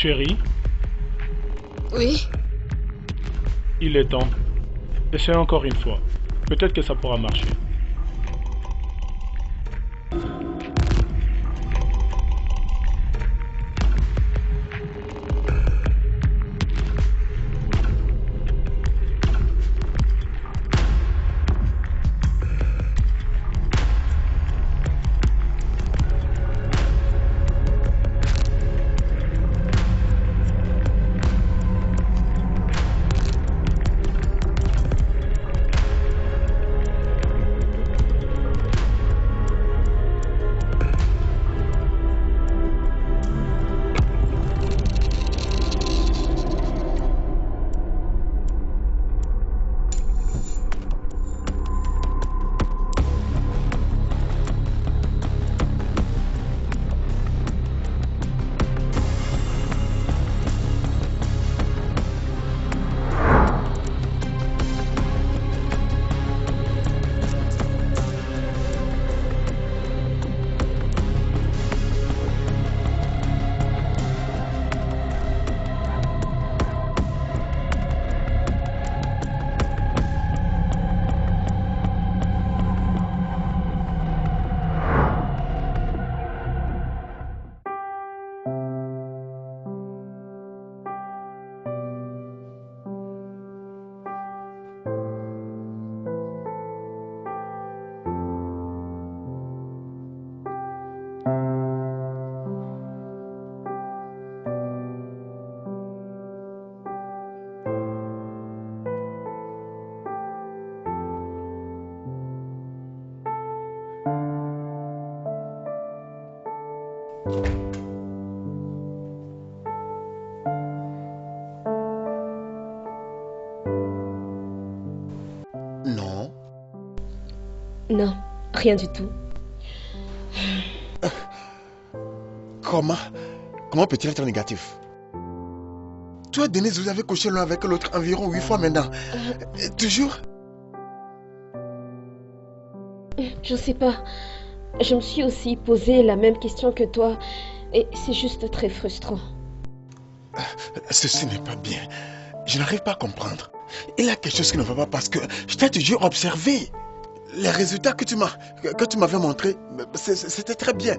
Chérie, Oui. il est temps. Essaye encore une fois. Peut-être que ça pourra marcher. Non. Non, rien du tout. Comment peut-il être négatif? Toi et Denise, vous avez couché l'un avec l'autre environ 8 fois maintenant. Toujours? Je sais pas. Je me suis aussi posé la même question que toi. Et c'est juste très frustrant. Ceci n'est pas bien. Je n'arrive pas à comprendre. Il y a quelque chose qui ne va pas parce que je t'ai toujours observé. Les résultats que tu m'avais montrés, c'était très bien.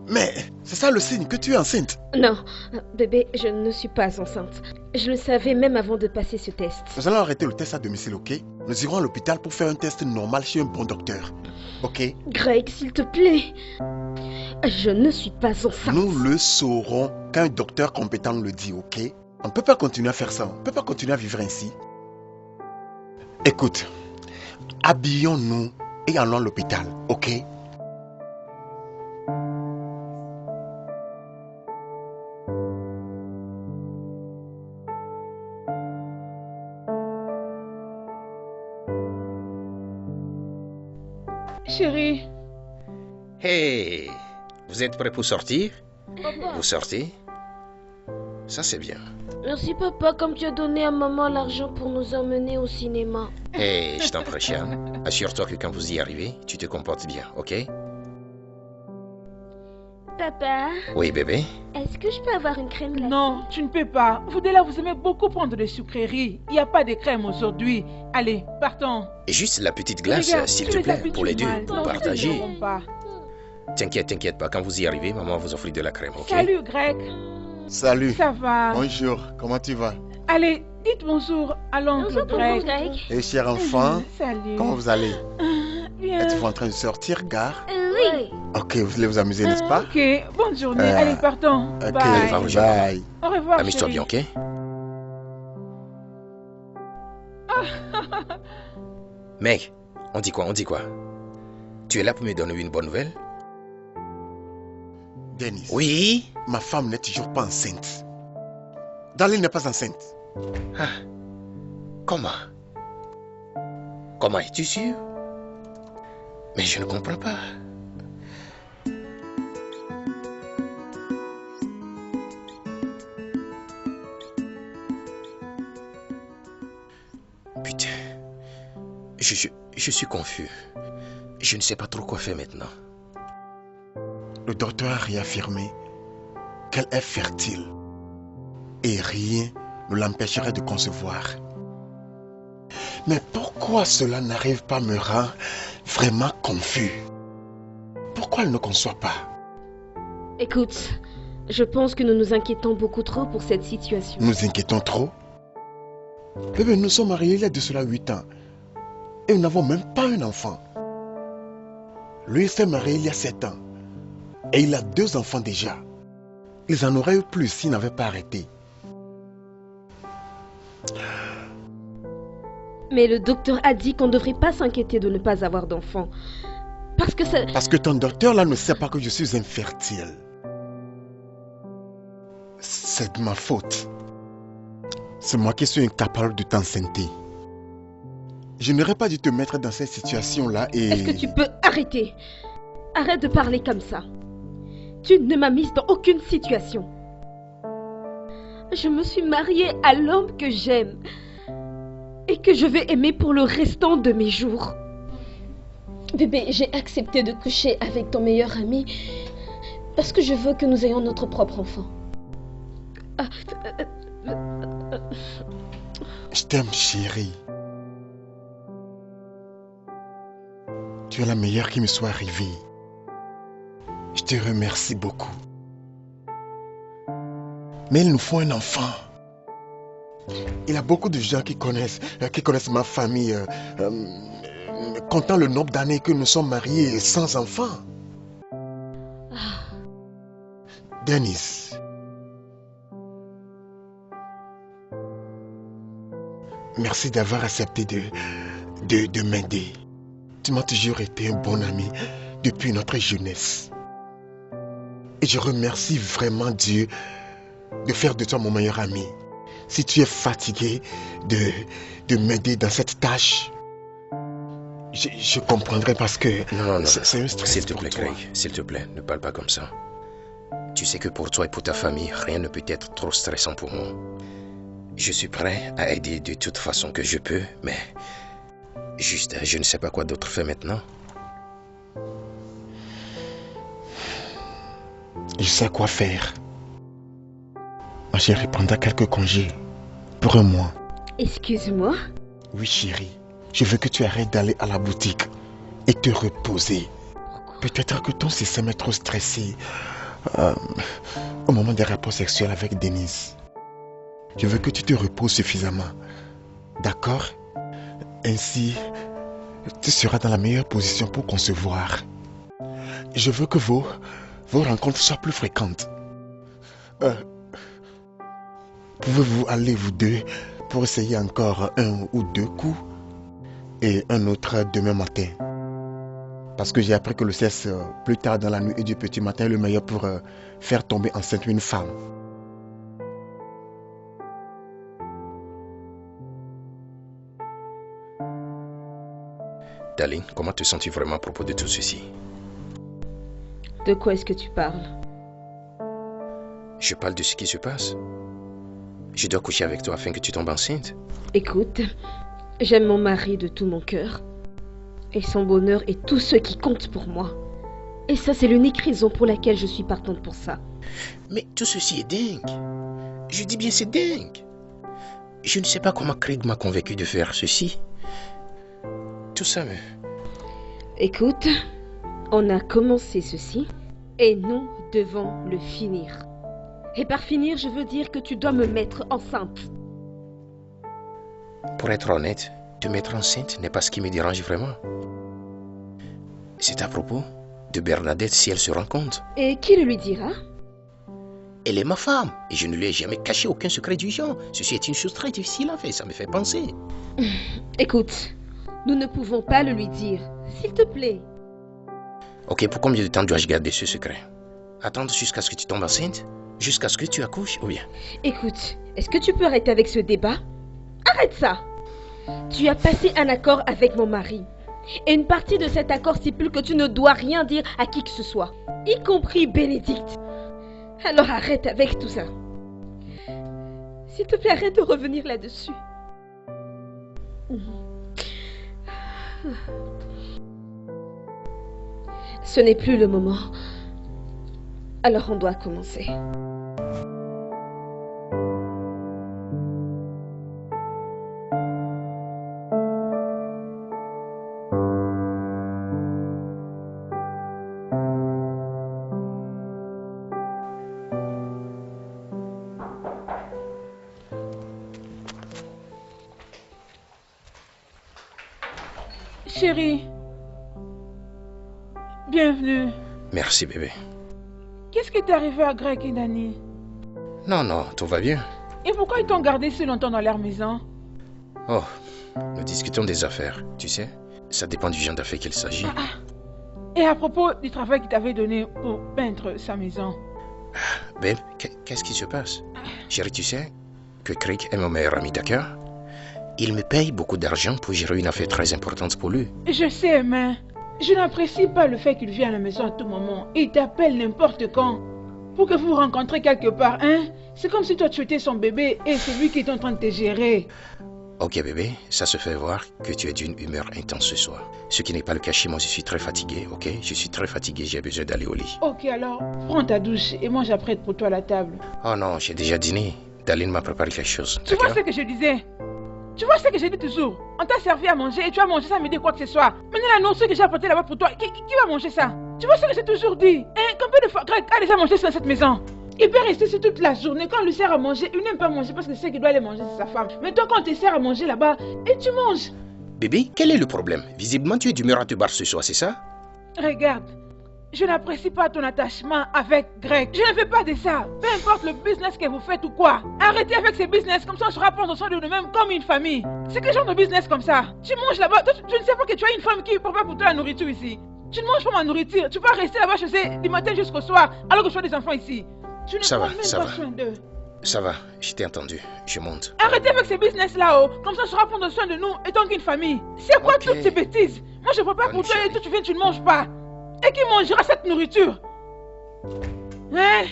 Mais c'est ça le signe que tu es enceinte. Non, bébé, je ne suis pas enceinte. Je le savais même avant de passer ce test. Nous allons arrêter le test à domicile, ok? Nous irons à l'hôpital pour faire un test normal chez un bon docteur. Ok? Greg, s'il te plaît. Je ne suis pas enceinte. Nous le saurons quand un docteur compétent nous le dit, ok? On ne peut pas continuer à faire ça. On ne peut pas continuer à vivre ainsi. Écoute, habillons-nous et allons à l'hôpital, ok? Chérie. Hey, vous êtes prêts pour sortir? Papa. Vous sortez? Ça c'est bien. Merci papa, comme tu as donné à maman l'argent pour nous emmener au cinéma. Hey, je t'en prie, Sian. Assure-toi que quand vous y arrivez, tu te comportes bien, ok? Papa, Oui, bébé? est-ce que je peux avoir une crème glacée? Non, tu ne peux pas. Vous de là, vous aimez beaucoup prendre des sucreries. Il n'y a pas de crème aujourd'hui. Allez, partons. Et juste la petite glace, Regarde, s'il tu te les plaît, habitues pour les deux, mal. pour Non, partager. ne comprends pas. T'inquiète pas, quand vous y arrivez, maman vous offre de la crème, ok? Salut, Greg. Salut. Ça va? Bonjour, comment tu vas? Allez, dites bonjour à l'oncle Greg. Et cher enfant, Salut. comment vous allez? Bien. Êtes-vous en train de sortir, gare? Oui. Ok, vous allez vous amuser, n'est-ce pas? Ok, bonne journée. Allez, partons. Ok, Bye. va, Roger. bye. Au revoir, Amuse-toi chérie. bien, ok? Mec, on dit quoi? Tu es là pour me donner une bonne nouvelle? Dennis. Oui? Ma femme n'est toujours pas enceinte. Darlene n'est pas enceinte. Ah, comment? Comment es-tu sûr? Mais je ne comprends pas. Putain, je suis confus. Je ne sais pas trop quoi faire maintenant. Le docteur a réaffirmé qu'elle est fertile. et rien ne l'empêcherait de concevoir. Mais pourquoi cela n'arrive pas à me rendre vraiment confus? Pourquoi elle ne conçoit pas? Écoute, je pense que nous nous inquiétons beaucoup trop pour cette situation. Nous inquiétons trop? Bébé, nous sommes mariés il y a de cela 8 ans. Et nous n'avons même pas un enfant. Lui s'est marié il y a 7 ans. Et il a 2 enfants déjà. Ils en auraient eu plus s'ils n'avaient pas arrêté. Mais le docteur a dit qu'on ne devrait pas s'inquiéter de ne pas avoir d'enfant. Parce que ça... Parce que ton docteur là ne sait pas que je suis infertile. C'est de ma faute. C'est moi qui suis incapable de t'enceinte. Je n'aurais pas dû te mettre dans cette situation-là et... Est-ce que tu peux arrêter? Arrête de parler comme ça. Tu ne m'as mise dans aucune situation. Je me suis mariée à l'homme que j'aime et que je vais aimer pour le restant de mes jours. Bébé, j'ai accepté de coucher avec ton meilleur ami parce que je veux que nous ayons notre propre enfant. Je t'aime, chérie. Tu es la meilleure qui me soit arrivée. Je te remercie beaucoup. Mais il nous faut un enfant. Il y a beaucoup de gens qui connaissent ma famille, comptant le nombre d'années que nous sommes mariés sans enfant. Denise. Merci d'avoir accepté de m'aider. Tu m'as toujours été un bon ami depuis notre jeunesse. Et je remercie vraiment Dieu de faire de toi mon meilleur ami. Si tu es fatigué de m'aider dans cette tâche, je comprendrai parce que Non, c'est un stress s'il te pour plaît, toi. Craig, s'il te plaît, ne parle pas comme ça. Tu sais que pour toi et pour ta famille, rien ne peut être trop stressant pour moi. Je suis prêt à aider de toute façon que je peux, mais juste, je ne sais pas quoi d'autre faire maintenant. Je sais quoi faire. Ma chérie prendra quelques congés pour un mois. Excuse-moi. Oui, chérie. Je veux que tu arrêtes d'aller à la boutique et te reposer. Peut-être que ton système est trop stressé au moment des rapports sexuels avec Denise. Je veux que tu te reposes suffisamment. D'accord? Ainsi, tu seras dans la meilleure position pour concevoir. Je veux que vos rencontres soient plus fréquentes. Pouvez-vous aller vous deux pour essayer encore 1 ou 2 coups et un autre demain matin? Parce que j'ai appris que le sexe plus tard dans la nuit et du petit matin est le meilleur pour faire tomber enceinte une femme. Darling, comment te sens-tu vraiment à propos de tout ceci? De quoi est-ce que tu parles? Je parle de ce qui se passe. Je dois coucher avec toi afin que tu tombes enceinte. Écoute, j'aime mon mari de tout mon cœur. Et son bonheur est tout ce qui compte pour moi. Et ça, c'est l'unique raison pour laquelle je suis partante pour ça. Mais tout ceci est dingue. Je dis bien c'est dingue. Je ne sais pas comment Craig m'a convaincu de faire ceci. Tout ça, mais... Écoute, on a commencé ceci et nous devons le finir. Et par finir, je veux dire que tu dois me mettre enceinte. Pour être honnête, te mettre enceinte n'est pas ce qui me dérange vraiment. C'est à propos de Bernadette si elle se rend compte. Et qui le lui dira? Elle est ma femme et je ne lui ai jamais caché aucun secret du genre. Ceci est une chose très difficile à faire, ça me fait penser. Écoute, nous ne pouvons pas le lui dire. S'il te plaît. Ok, pour combien de temps dois-je garder ce secret? Attendre jusqu'à ce que tu tombes enceinte? Jusqu'à ce que tu accouches ou bien? Écoute, est-ce que tu peux arrêter avec ce débat? Arrête ça! Tu as passé un accord avec mon mari. Et une partie de cet accord stipule que tu ne dois rien dire à qui que ce soit, y compris Bénédicte. Alors arrête avec tout ça. S'il te plaît, arrête de revenir là-dessus. Ce n'est plus le moment. Alors on doit commencer. Chérie, bienvenue. Merci, bébé. Qu'est-ce qui t'est arrivé à Greg et Danny? Non, non, tout va bien. Et pourquoi ils t'ont gardé si longtemps dans leur maison? Oh, nous discutons des affaires, tu sais. Ça dépend du genre d'affaires qu'il s'agit. Et à propos du travail qu'il t'avait donné pour peindre sa maison? Babe, qu'est-ce qui se passe? Chérie, tu sais que Craig est mon meilleur ami, d'accord? Il me paye beaucoup d'argent pour gérer une affaire très importante pour lui. Je sais, mais je n'apprécie pas le fait qu'il vienne à la maison à tout moment. Il t'appelle n'importe quand pour que vous vous rencontrez quelque part, hein? C'est comme si toi tu étais son bébé et c'est lui qui est en train de te gérer. Ok bébé, ça se fait voir que tu es d'une humeur intense ce soir. Ce qui n'est pas le cas chez moi, je suis très fatigué, ok? Je suis très fatigué, j'ai besoin d'aller au lit. Ok, alors prends ta douche et moi j'apprête pour toi la table. Oh non, j'ai déjà dîné. Daline m'a préparé quelque chose. Tu vois ce que je disais? Tu vois ce que j'ai dit toujours? On t'a servi à manger et tu as mangé ça me dit quoi que ce soit. Maintenant la nourriture que j'ai apportée là-bas pour toi, qui va manger ça? Tu vois ce que j'ai toujours dit? Hein? Combien de fois Greg a déjà mangé ça dans cette maison? Il peut rester ici toute la journée. Quand on lui sert à manger, il n'aime pas manger parce que c'est qu'il doit aller manger, c'est sa femme. Mais toi, quand on te sert à manger là-bas, et tu manges. Bébé, quel est le problème? Visiblement, tu es d'humeur à te barrer ce soir, c'est ça? Regarde, je n'apprécie pas ton attachement avec Greg. Je ne fais pas de ça. Peu importe le business que vous faites ou quoi. Arrêtez avec ces business, comme ça on se rapproche ensemble de nous-mêmes comme une famille. C'est quel genre de business comme ça? Tu manges là-bas, tu ne sais pas que tu as une femme qui prépare pour toi la nourriture ici. Tu ne manges pas ma nourriture, tu vas rester là-bas chez eux du matin jusqu'au soir, alors que je vois des enfants ici. Tu ne Ça va, prends même ça pas va. soin d'eux. Ça va, je t'ai entendu. Je monte. Arrêtez avec ces business là-haut, comme ça on se prendre soin de nous étant qu'une famille. C'est quoi Ok. toutes ces bêtises? Moi je prépare pour Bonne toi et chérie. toi tu viens, tu ne manges pas. Et qui mangera cette nourriture? Hein?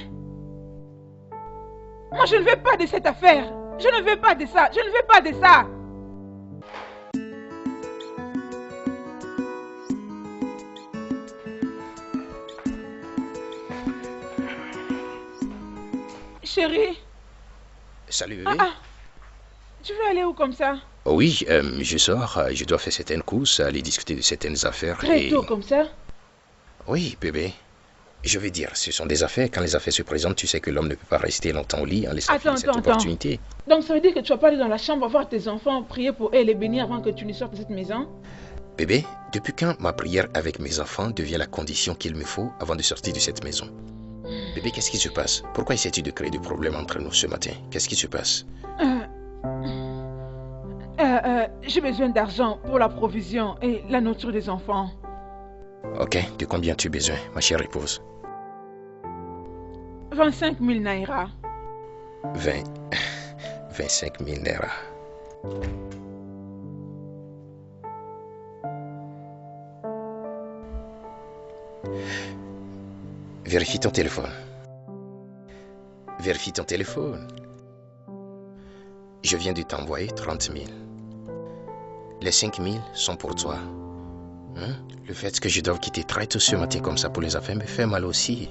Moi je ne veux pas de cette affaire. Je ne veux pas de ça, je ne veux pas de ça. Chérie, Salut bébé. tu veux aller où comme ça? Oh oui, je sors, je dois faire certaines courses, aller discuter de certaines affaires. Très tôt comme ça? Oui, bébé. Je veux dire, ce sont des affaires. Quand les affaires se présentent, tu sais que l'homme ne peut pas rester longtemps au lit en laissant filer cette opportunité. Donc ça veut dire que tu vas pas aller dans la chambre voir tes enfants, prier pour eux et les bénir avant que tu ne sortes de cette maison? Bébé, depuis quand ma prière avec mes enfants devient la condition qu'il me faut avant de sortir de cette maison? Bébé, qu'est-ce qui se passe? Pourquoi essaies-tu de créer des problèmes entre nous ce matin? Qu'est-ce qui se passe? J'ai besoin d'argent pour la provision et la nourriture des enfants. Ok, de combien as-tu besoin, ma chère épouse? 25 000 naira. 25 000 naira. Vérifie ton téléphone. Vérifie ton téléphone. Je viens de t'envoyer 30 000. Les 5 000 sont pour toi. Hein? Le fait que je doive quitter très tôt ce matin comme ça pour les affaires me fait mal aussi.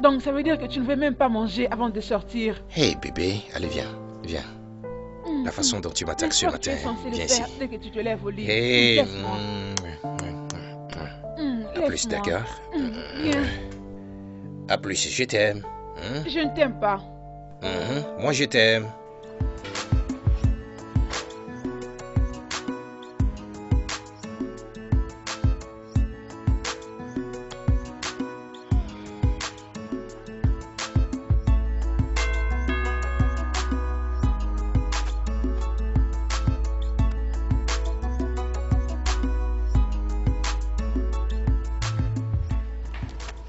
Donc ça veut dire que tu ne veux même pas manger avant de sortir. Hey bébé, allez viens, viens. La façon dont tu m'attaques ce matin, viens ici. Dès que tu te lèves au lit. Hey, Laisse-moi. à plus, Laisse-moi. d'accord? Viens. À plus, je t'aime. Hein? Je ne t'aime pas. Moi, je t'aime.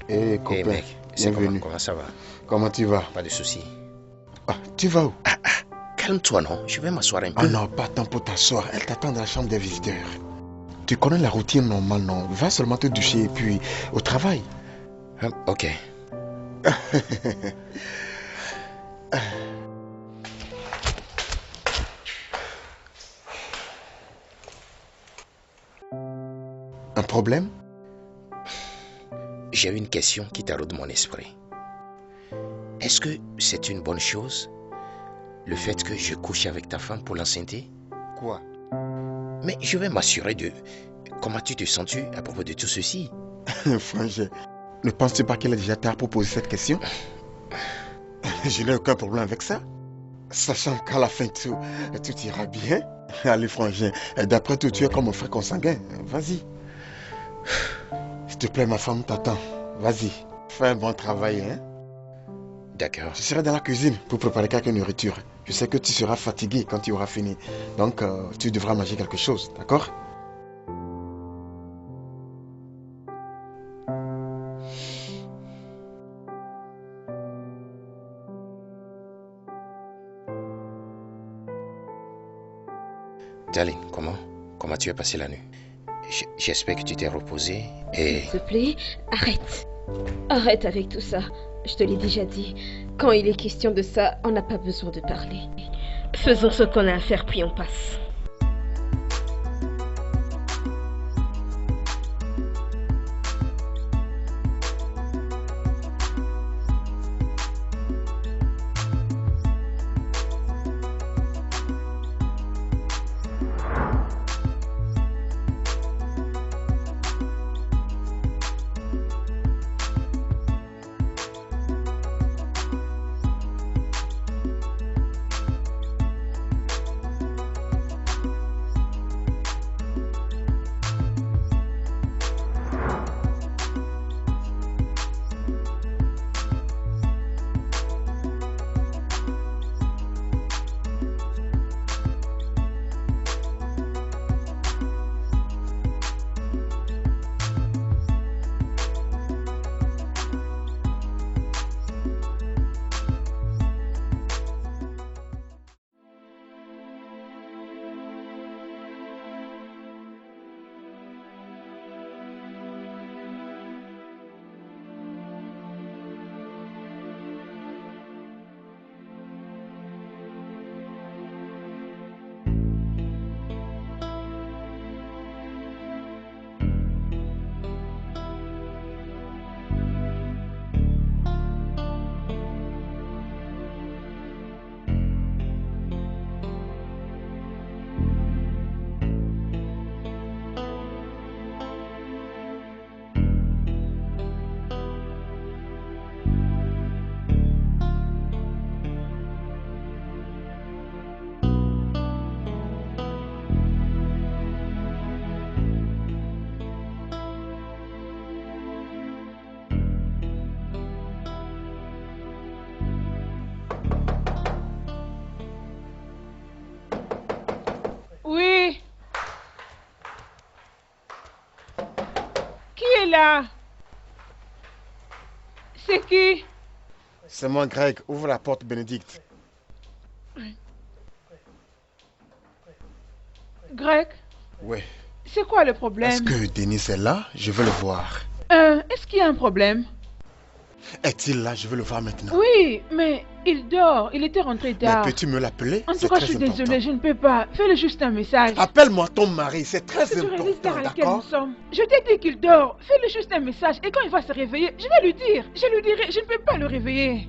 Hé, copain, Hey mec, c'est bienvenue. comment ça va? Comment tu vas? Pas de soucis. Ah, tu vas où? Calme-toi, non? Je vais m'asseoir un peu. Ah non, pas tant pour t'asseoir. Elle t'attend dans la chambre des visiteurs. Tu connais la routine normale, non? Va seulement te doucher et puis au travail. Ok. Un problème? J'ai une question qui taraude mon esprit. Est-ce que c'est une bonne chose, le fait que je couche avec ta femme pour l'enceinte? Quoi? Mais je vais m'assurer de... Comment tu te sens-tu à propos de tout ceci? Frangin, ne penses-tu pas qu'il est déjà tard pour poser cette question? Je n'ai aucun problème avec ça. Sachant qu'à la fin tout ira bien. Allez, frangin, d'après tout, tu es comme un frère consanguin. Vas-y. S'il te plaît, ma femme t'attend. Vas-y, fais un bon travail, hein. D'accord. Je serai dans la cuisine pour préparer quelques nourritures. Je sais que tu seras fatigué quand tu auras fini. Donc, tu devras manger quelque chose, d'accord? Darling, comment tu as passé la nuit? J'espère que tu t'es reposé et... S'il te plaît, arrête. Arrête avec tout ça. Je te l'ai déjà dit. Quand il est question de ça, on n'a pas besoin de parler. Faisons ce qu'on a à faire, puis on passe. Oui. Qui est là? C'est qui? C'est moi, Greg. Ouvre la porte, Bénédicte. Greg, Ouais. c'est quoi le problème? Est-ce que Denis est là? Je veux le voir. Est-ce qu'il y a un problème? Est-il là? Je veux le voir maintenant. Oui, mais il dort. Il était rentré Mais tard. peux-tu me l'appeler? En C'est tout cas, très je suis important. désolée, je ne peux pas. Fais-le juste un message. Appelle-moi ton mari, c'est très Tu réalises l'heure important, à laquelle nous d'accord? sommes. Je t'ai dit qu'il dort. Fais-le juste un message. Et quand il va se réveiller, je vais lui dire. Je lui dirai, je ne peux pas le réveiller.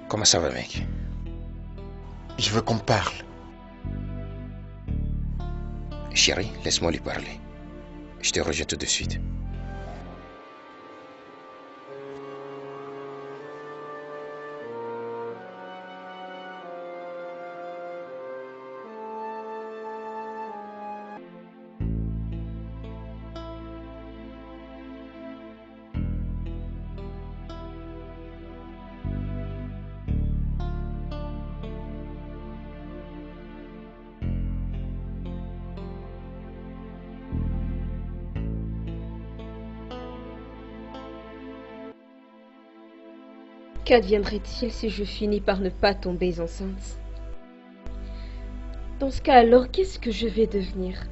Comment ça va, mec? Je veux qu'on parle. Chérie, laisse-moi lui parler. Je te rejoins tout de suite. Qu'adviendrait-il si je finis par ne pas tomber enceinte? Dans ce cas alors, qu'est-ce que je vais devenir?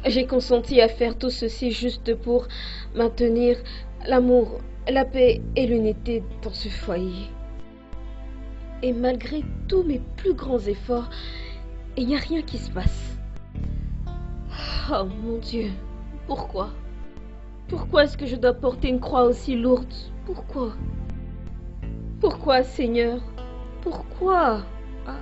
J'ai consenti à faire tout ceci juste pour maintenir l'amour, la paix et l'unité dans ce foyer. Et malgré tous mes plus grands efforts, il n'y a rien qui se passe. Oh mon Dieu, pourquoi? Pourquoi est-ce que je dois porter une croix aussi lourde? Pourquoi? Pourquoi, Seigneur? Pourquoi? Ah.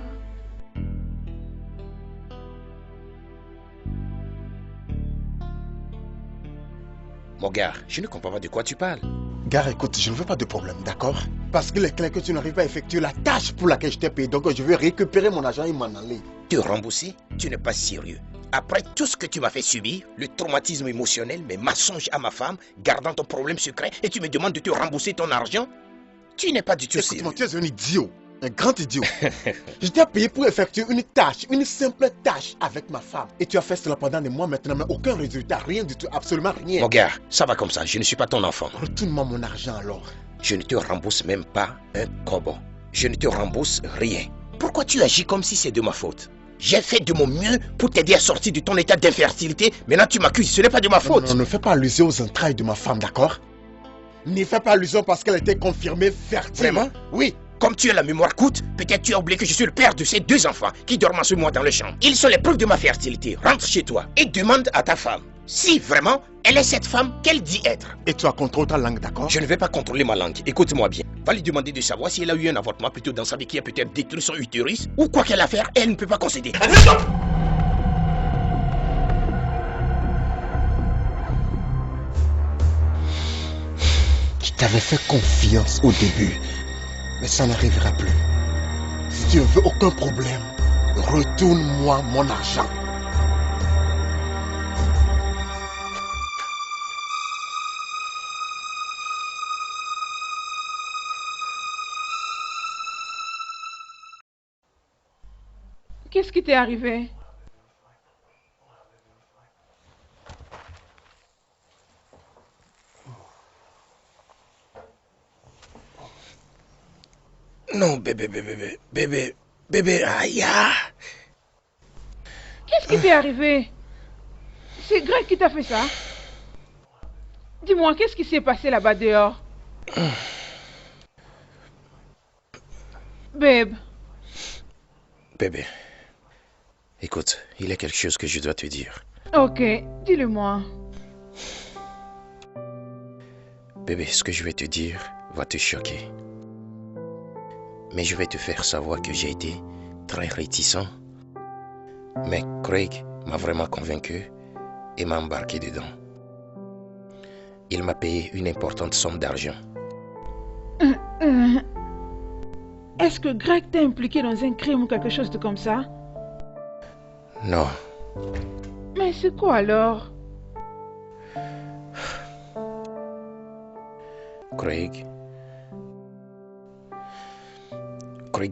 Mon gars, je ne comprends pas de quoi tu parles. Gare, écoute, je ne veux pas de problème, d'accord? Parce qu'il est clair que tu n'arrives pas à effectuer la tâche pour laquelle je t'ai payé. Donc je vais récupérer mon argent et m'en aller. Te rembourser? Tu n'es pas sérieux. Après tout ce que tu m'as fait subir, le traumatisme émotionnel, mes mensonges à ma femme, gardant ton problème secret, et tu me demandes de te rembourser ton argent? Tu n'es pas du tout sérieux. Écoute-moi, tu es un idiot. Un grand idiot. Je t'ai payé pour effectuer une tâche, une simple tâche avec ma femme. Et tu as fait cela pendant des mois maintenant, mais aucun résultat, rien du tout, absolument rien. Mon gars, ça va comme ça, je ne suis pas ton enfant. Retourne-moi mon argent alors. Je ne te rembourse même pas un kobo. Je ne te rembourse rien. Pourquoi tu agis comme si c'est de ma faute? J'ai fait de mon mieux pour t'aider à sortir de ton état d'infertilité. Maintenant tu m'accuses, ce n'est pas de ma faute. Non, ne fais pas allusion aux entrailles de ma femme, d'accord? N'y fais pas allusion parce qu'elle était confirmée fertile. Vraiment? Oui. Comme tu as la mémoire courte, peut-être tu as oublié que je suis le père de ces 2 enfants qui dorment en ce moment dans le champ. Ils sont les preuves de ma fertilité. Rentre chez toi et demande à ta femme si vraiment elle est cette femme qu'elle dit être. Et tu as contrôlé ta langue, d'accord? Je ne vais pas contrôler ma langue. Écoute-moi bien. Va lui demander de savoir si elle a eu un avortement plutôt dans sa vie qui a peut-être détruit son utérus ou quoi qu'elle a fait, elle ne peut pas concéder. Je t'avais fait confiance au début, mais ça n'arrivera plus. Si tu ne veux aucun problème, retourne-moi mon argent. Qu'est-ce qui t'est arrivé? Non, bébé, aïe. Qu'est-ce qui t'est arrivé? C'est Greg qui t'a fait ça? Dis-moi, qu'est-ce qui s'est passé là-bas dehors? Babe. Bébé, écoute, il y a quelque chose que je dois te dire. Ok, dis-le-moi. Bébé, ce que je vais te dire va te choquer. Mais je vais te faire savoir que j'ai été très réticent. Mais Craig m'a vraiment convaincu et m'a embarqué dedans. Il m'a payé une importante somme d'argent. Est-ce que Greg t'a impliqué dans un crime ou quelque chose de comme ça? Non. Mais c'est quoi alors? Craig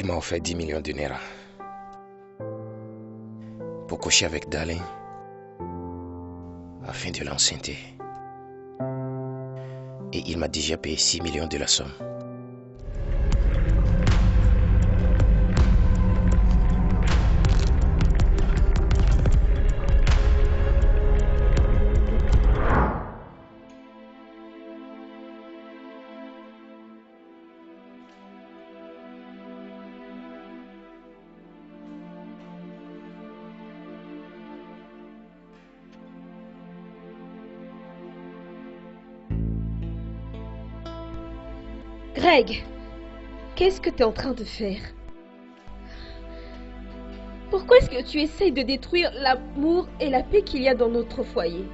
m'a offert 10 millions de naira pour coucher avec Darlene afin de l'enceinter. Et il m'a déjà payé 6 millions de la somme. Greg, qu'est-ce que tu es en train de faire? Pourquoi est-ce que tu essayes de détruire l'amour et la paix qu'il y a dans notre foyer?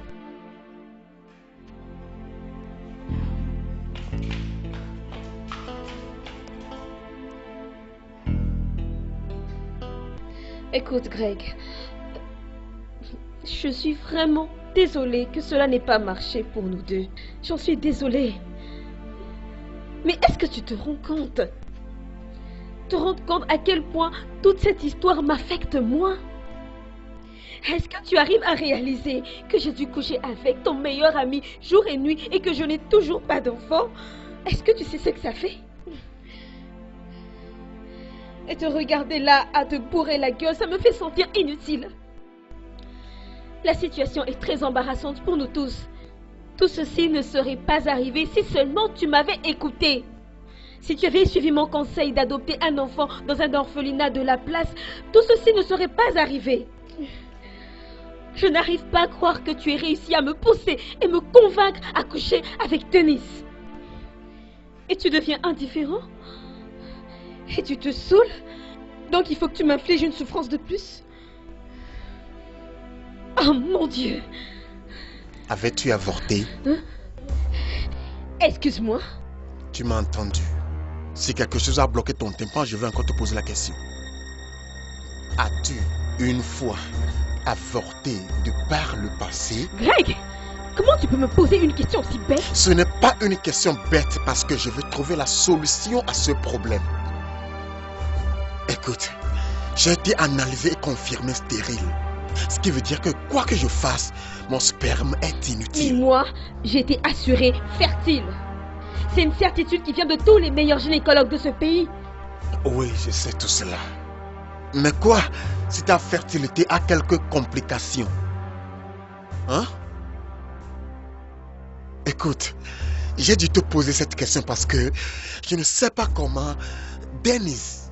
Écoute, Greg, je suis vraiment désolée que cela n'ait pas marché pour nous deux. J'en suis désolée. Mais est-ce que tu te rends compte? Te rends compte à quel point toute cette histoire m'affecte moi? Est-ce que tu arrives à réaliser que j'ai dû coucher avec ton meilleur ami jour et nuit et que je n'ai toujours pas d'enfant? Est-ce que tu sais ce que ça fait? Et te regarder là à te bourrer la gueule, ça me fait sentir inutile. La situation est très embarrassante pour nous tous. Tout ceci ne serait pas arrivé si seulement tu m'avais écouté. Si tu avais suivi mon conseil d'adopter un enfant dans un orphelinat de la place, tout ceci ne serait pas arrivé. Je n'arrive pas à croire que tu aies réussi à me pousser et me convaincre à coucher avec Denis. Et tu deviens indifférent? Et tu te saoules? Donc il faut que tu m'infliges une souffrance de plus? Oh mon Dieu! Avais-tu avorté? Hein? Excuse-moi. Tu m'as entendu. Si quelque chose a bloqué ton tympan, je vais encore te poser la question. As-tu une fois avorté de par le passé? Greg, comment tu peux me poser une question aussi bête? Ce n'est pas une question bête parce que je veux trouver la solution à ce problème. Écoute, j'ai été analysé et confirmé stérile. Ce qui veut dire que quoi que je fasse, mon sperme est Mais inutile. moi, j'ai été assurée fertile. C'est une certitude qui vient de tous les meilleurs gynécologues de ce pays. Oui, je sais tout cela. Mais quoi si ta fertilité a quelques complications? Hein? Écoute, j'ai dû te poser cette question parce que je ne sais pas comment Dennis,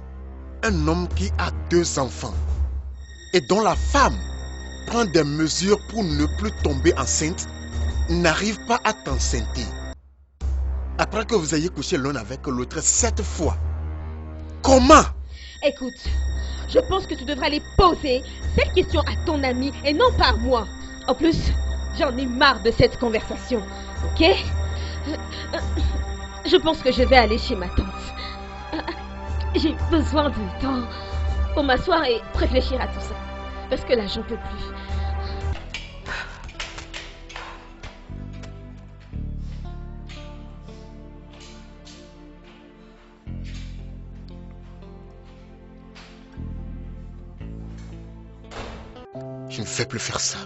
un homme qui a 2 enfants et dont la femme prend des mesures pour ne plus tomber enceinte, n'arrive pas à t'enceinte. Après que vous ayez couché l'un avec l'autre 7 fois. Comment? Écoute, je pense que tu devrais aller poser cette question à ton ami et non pas à moi. En plus, j'en ai marre de cette conversation, ok? Je pense que je vais aller chez ma tante. J'ai besoin de temps pour m'asseoir et réfléchir à tout ça. Parce que là, j'en peux plus. Je ne vais plus faire ça.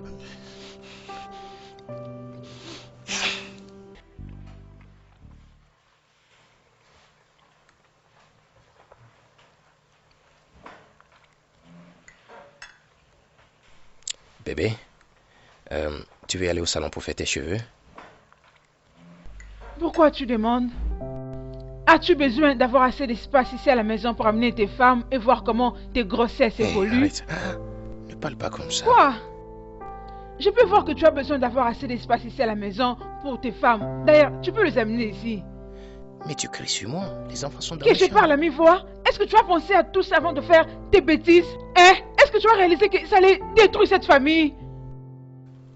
Bébé, tu veux aller au salon pour faire tes cheveux? Pourquoi tu demandes? As-tu besoin d'avoir assez d'espace ici à la maison pour amener tes femmes et voir comment tes grossesses Hey, évoluent? arrête. Ne parle pas comme ça. Quoi? Je peux voir que tu as besoin d'avoir assez d'espace ici à la maison pour tes femmes. D'ailleurs, tu peux les amener ici. Mais tu cries sur moi. Les enfants sont dans Que la je chambre. parle à mi-voix? Est-ce que tu as pensé à tout ça avant de faire tes bêtises? Hein? Est-ce que tu as réalisé que ça allait détruire cette famille?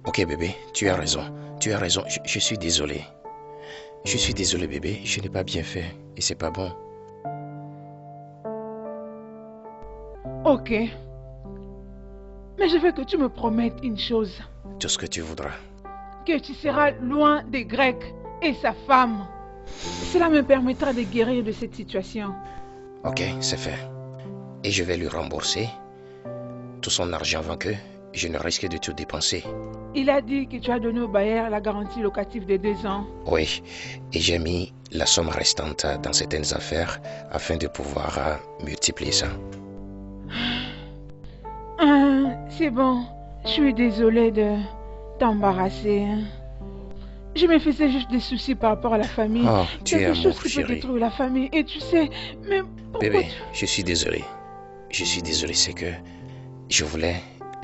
Ok bébé, tu as raison. Tu as raison. Je suis désolé. Je suis désolé bébé. Je n'ai pas bien fait. Et c'est pas bon. Ok. Mais je veux que tu me promettes une chose. Tout ce que tu voudras. Que tu seras loin des Grecs et sa femme. Cela me permettra de guérir de cette situation. Ok, c'est fait. Et je vais lui rembourser tout son argent avant que je ne risque de tout dépenser. Il a dit que tu as donné au bailleur la garantie locative de 2 ans. Oui, et j'ai mis la somme restante dans certaines affaires afin de pouvoir multiplier ça. C'est bon. Je suis désolée de t'embarrasser. Je me faisais juste des soucis par rapport à la famille. Oh, tu es Quelque un chose mot, qui peut chérie. détruire la famille. Et tu sais, mais pourquoi Bébé, je suis désolé. Je suis désolé, c'est que je voulais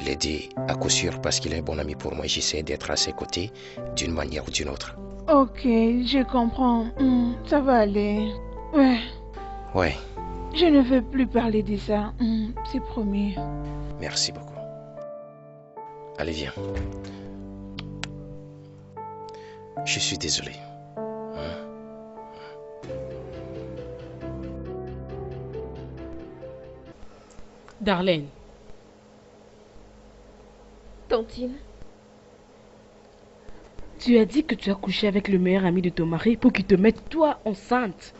l'aider à coup sûr parce qu'il est un bon ami pour moi. J'essaie d'être à ses côtés d'une manière ou d'une autre. Ok, je comprends. Ça va aller. Ouais, Ouais, je ne veux plus parler de ça. C'est promis. merci beaucoup. Allez, viens. Je suis désolé. Darlene, Tantine, tu as dit que tu as couché avec le meilleur ami de ton mari pour qu'il te mette toi enceinte.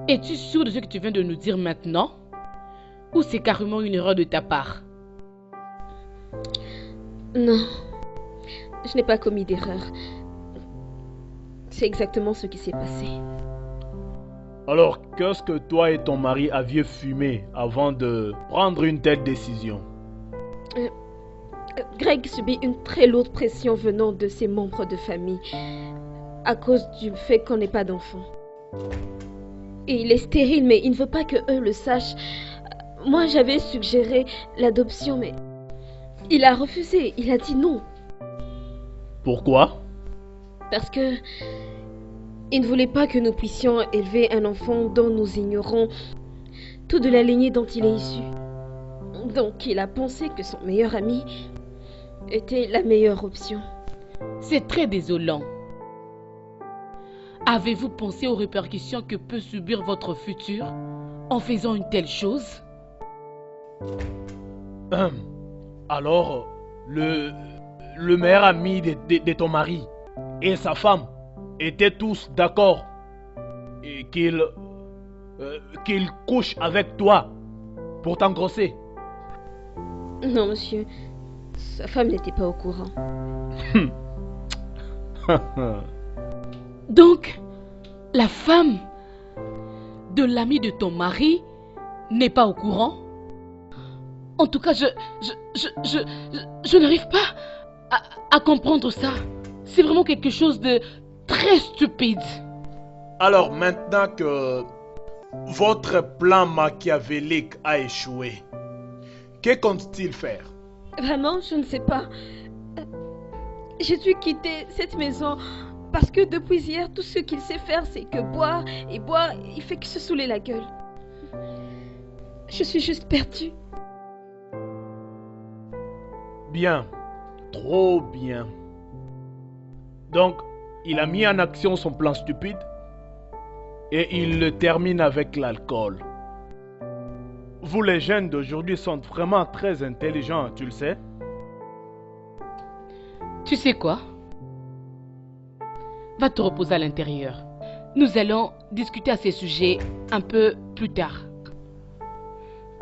Es-tu sûre de ce que tu viens de nous dire maintenant? Ou c'est carrément une erreur de ta part? non, je n'ai pas commis d'erreur. C'est exactement ce qui s'est passé. Alors, qu'est-ce que toi et ton mari aviez fumé avant de prendre une telle décision? Greg subit une très lourde pression venant de ses membres de famille à cause du fait qu'on n'ait pas d'enfant. Et il est stérile, mais il ne veut pas que eux le sachent. Moi, j'avais suggéré l'adoption, mais il a refusé. Il a dit non. Pourquoi? Parce que il ne voulait pas que nous puissions élever un enfant dont nous ignorons tout de la lignée dont il est issu. Donc, il a pensé que son meilleur ami était la meilleure option. C'est très désolant. Avez-vous pensé aux répercussions que peut subir votre futur en faisant une telle chose? Alors, le meilleur ami de ton mari et sa femme étaient tous d'accord et qu'ils couchent avec toi pour t'engrosser. Non, monsieur. Sa femme n'était pas au courant. Donc, la femme de l'ami de ton mari n'est pas au courant? En tout cas, je n'arrive pas à comprendre ça. C'est vraiment quelque chose de très stupide. Alors maintenant que votre plan machiavélique a échoué, que compte-t-il faire? Vraiment, je ne sais pas. J'ai dû quitter cette maison parce que depuis hier, tout ce qu'il sait faire, c'est que boire et boire. Il fait que se saouler la gueule. Je suis juste perdue. Bien, trop bien. Donc, il a mis en action son plan stupide et il le termine avec l'alcool. Vous les jeunes d'aujourd'hui sont vraiment très intelligents, tu le sais? Tu sais quoi? Va te reposer à l'intérieur. Nous allons discuter à ces sujets un peu plus tard.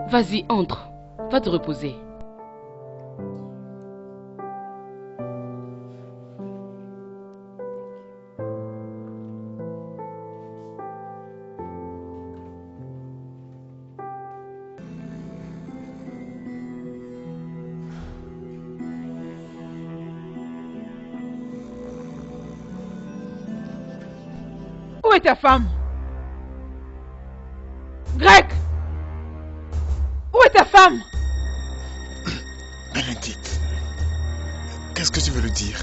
Vas-y, entre. Va te reposer. Où est ta femme? Greg! Où est ta femme? Bénédicte, qu'est-ce que tu veux lui dire?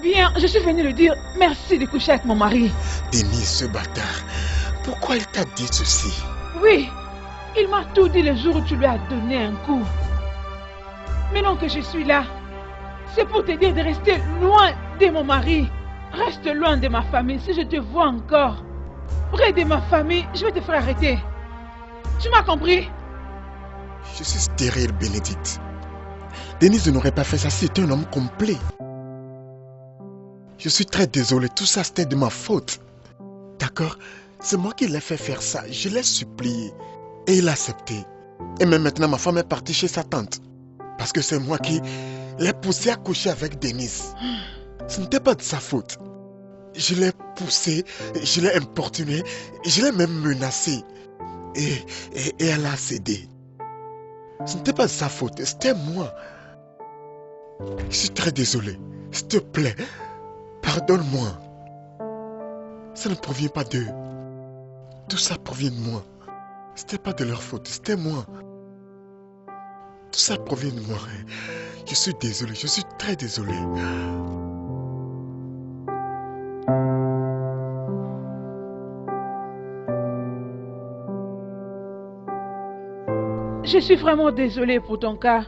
Bien, je suis venue lui dire merci de coucher avec mon mari. Denis, ce bâtard, pourquoi il t'a dit ceci? Oui, il m'a tout dit le jour où tu lui as donné un coup. Maintenant que je suis là, c'est pour te dire de rester loin de mon mari. Reste loin de ma famille. Si je te vois encore près de ma famille, je vais te faire arrêter. Tu m'as compris? Je suis stérile, Bénédicte. Denise n'aurait pas fait ça, c'était un homme complet. Je suis très désolé, tout ça c'était de ma faute. D'accord? C'est moi qui l'ai fait faire ça, je l'ai supplié. Et il a accepté. Et même maintenant, ma femme est partie chez sa tante. Parce que c'est moi qui l'ai poussé à coucher avec Denise. Ce n'était pas de sa faute. Je l'ai poussé, je l'ai importuné, je l'ai même menacé. Et elle a cédé. Ce n'était pas de sa faute, c'était moi. Je suis très désolé. S'il te plaît, pardonne-moi. Ça ne provient pas d'eux. Tout ça provient de moi. C'était pas de leur faute, c'était moi. Tout ça provient de moi. Je suis désolé, je suis très désolé. Je suis vraiment désolée pour ton cas.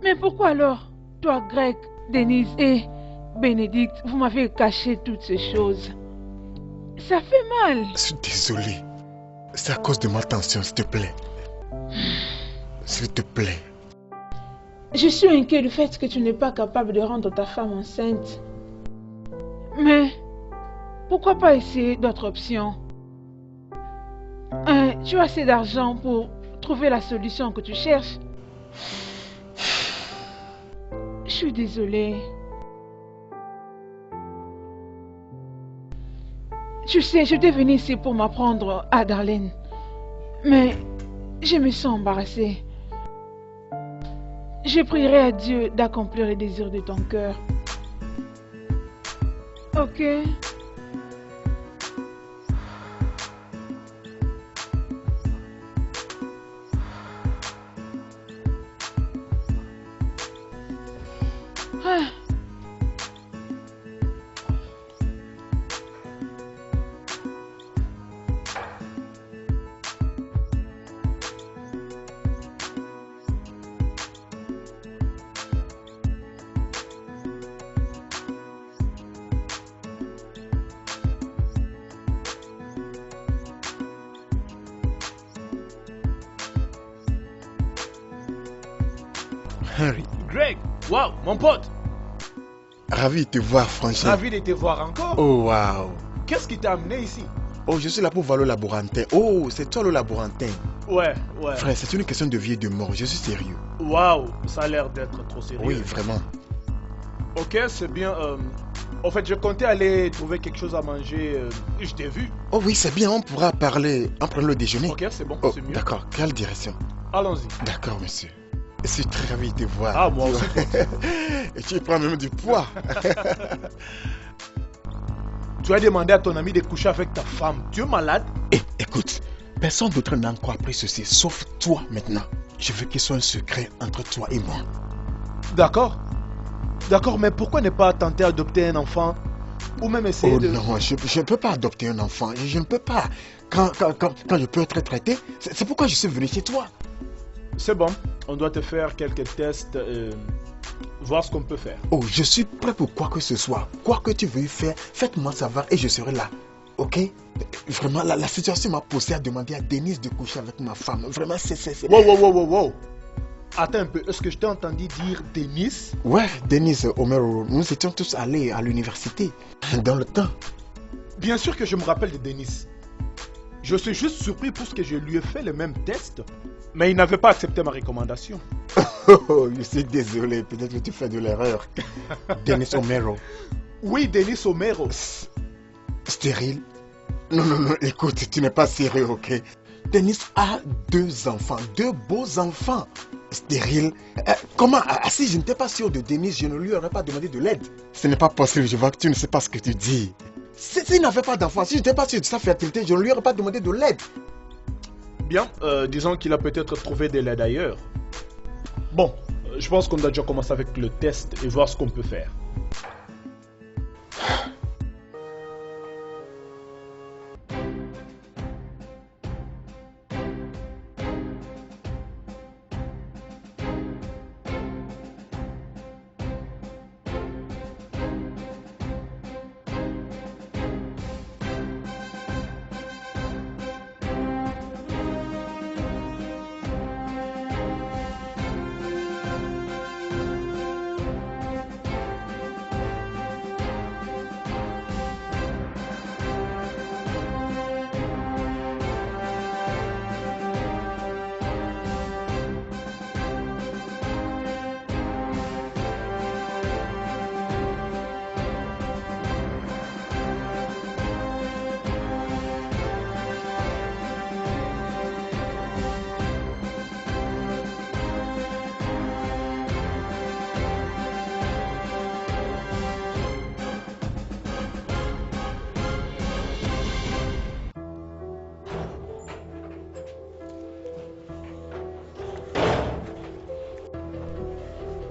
Mais pourquoi alors, toi, Greg, Denise et Bénédicte, vous m'avez caché toutes ces choses? Ça fait mal. Je suis désolé. C'est à cause de ma tension, s'il te plaît. S'il te plaît. Je suis inquiet du fait que tu n'es pas capable de rendre ta femme enceinte. Mais pourquoi pas essayer d'autres options? Tu as assez d'argent pour trouver la solution que tu cherches. Je suis désolée. Tu sais, je devais venir ici pour m'apprendre à Darlene. Mais je me sens embarrassée. Je prierai à Dieu d'accomplir les désirs de ton cœur. Ok? Ah. Henry. Greg, waouh, mon pote. Ravi de te voir, franchement. Ravi de te voir encore. Oh, waouh. Qu'est-ce qui t'a amené ici? Oh, je suis là pour voir le laborantin. Oh, c'est toi le laborantin. Ouais. Frère, c'est une question de vie et de mort. Je suis sérieux. Waouh, ça a l'air d'être trop sérieux. Oui, vraiment. Ok, c'est bien. En fait, je comptais aller trouver quelque chose à manger. Je t'ai vu. Oh oui, c'est bien, on pourra parler en prenant le déjeuner. Ok, c'est bon, Oh, c'est mieux. d'accord, quelle direction? Allons-y. D'accord, monsieur. Je suis très ravi de te voir. Ah, moi aussi. Et tu prends même du poids. Tu as demandé à ton ami de coucher avec ta femme. Tu es malade? Eh, écoute, personne d'autre n'a encore appris ceci, sauf toi maintenant. Je veux qu'il soit un secret entre toi et moi. D'accord. D'accord, mais pourquoi ne pas tenter d'adopter un enfant? Ou même essayer Oh de... non, je ne peux pas adopter un enfant. Je ne peux pas. Quand je peux être traité, c'est pourquoi je suis venu chez toi. C'est bon. On doit te faire quelques tests. Voir ce qu'on peut faire. Oh, je suis prêt pour quoi que ce soit. Quoi que tu veuilles faire, faites-moi savoir et je serai là. Ok? Vraiment, la situation m'a poussé à demander à Denise de coucher avec ma femme. Vraiment, c'est... Wow. Attends un peu. Est-ce que je t'ai entendu dire Denise? Ouais, Denise Omero, nous étions tous allés à l'université. Dans le temps. Bien sûr que je me rappelle de Denise. Je suis juste surpris parce que je lui ai fait le même test. Mais il n'avait pas accepté ma recommandation. Oh, je suis désolé. Peut-être que tu fais de l'erreur. Denise Omero. Oui, Denise Omero. Stérile? Non, écoute, tu n'es pas sérieux, ok? Denise a 2 enfants, 2 beaux enfants. Stérile? Comment? Si je n'étais pas sûr de Denise, je ne lui aurais pas demandé de l'aide. Ce n'est pas possible, je vois que tu ne sais pas ce que tu dis. S'il n'avait pas d'enfants, si je n'étais pas sûr de sa fertilité, je ne lui aurais pas demandé de l'aide. Bien, disons qu'il a peut-être trouvé de l'aide ailleurs. Bon, je pense qu'on doit déjà commencer avec le test et voir ce qu'on peut faire.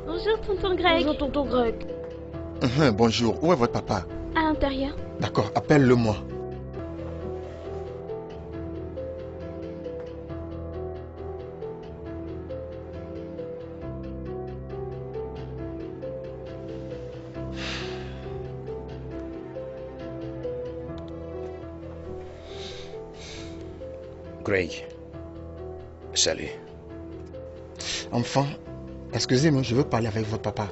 Bonjour, tonton Greg. Bonjour, tonton Greg. Bonjour, où est votre papa? À l'intérieur. D'accord, appelle-le-moi. Greg. Salut. Enfant, excusez-moi, je veux parler avec votre papa.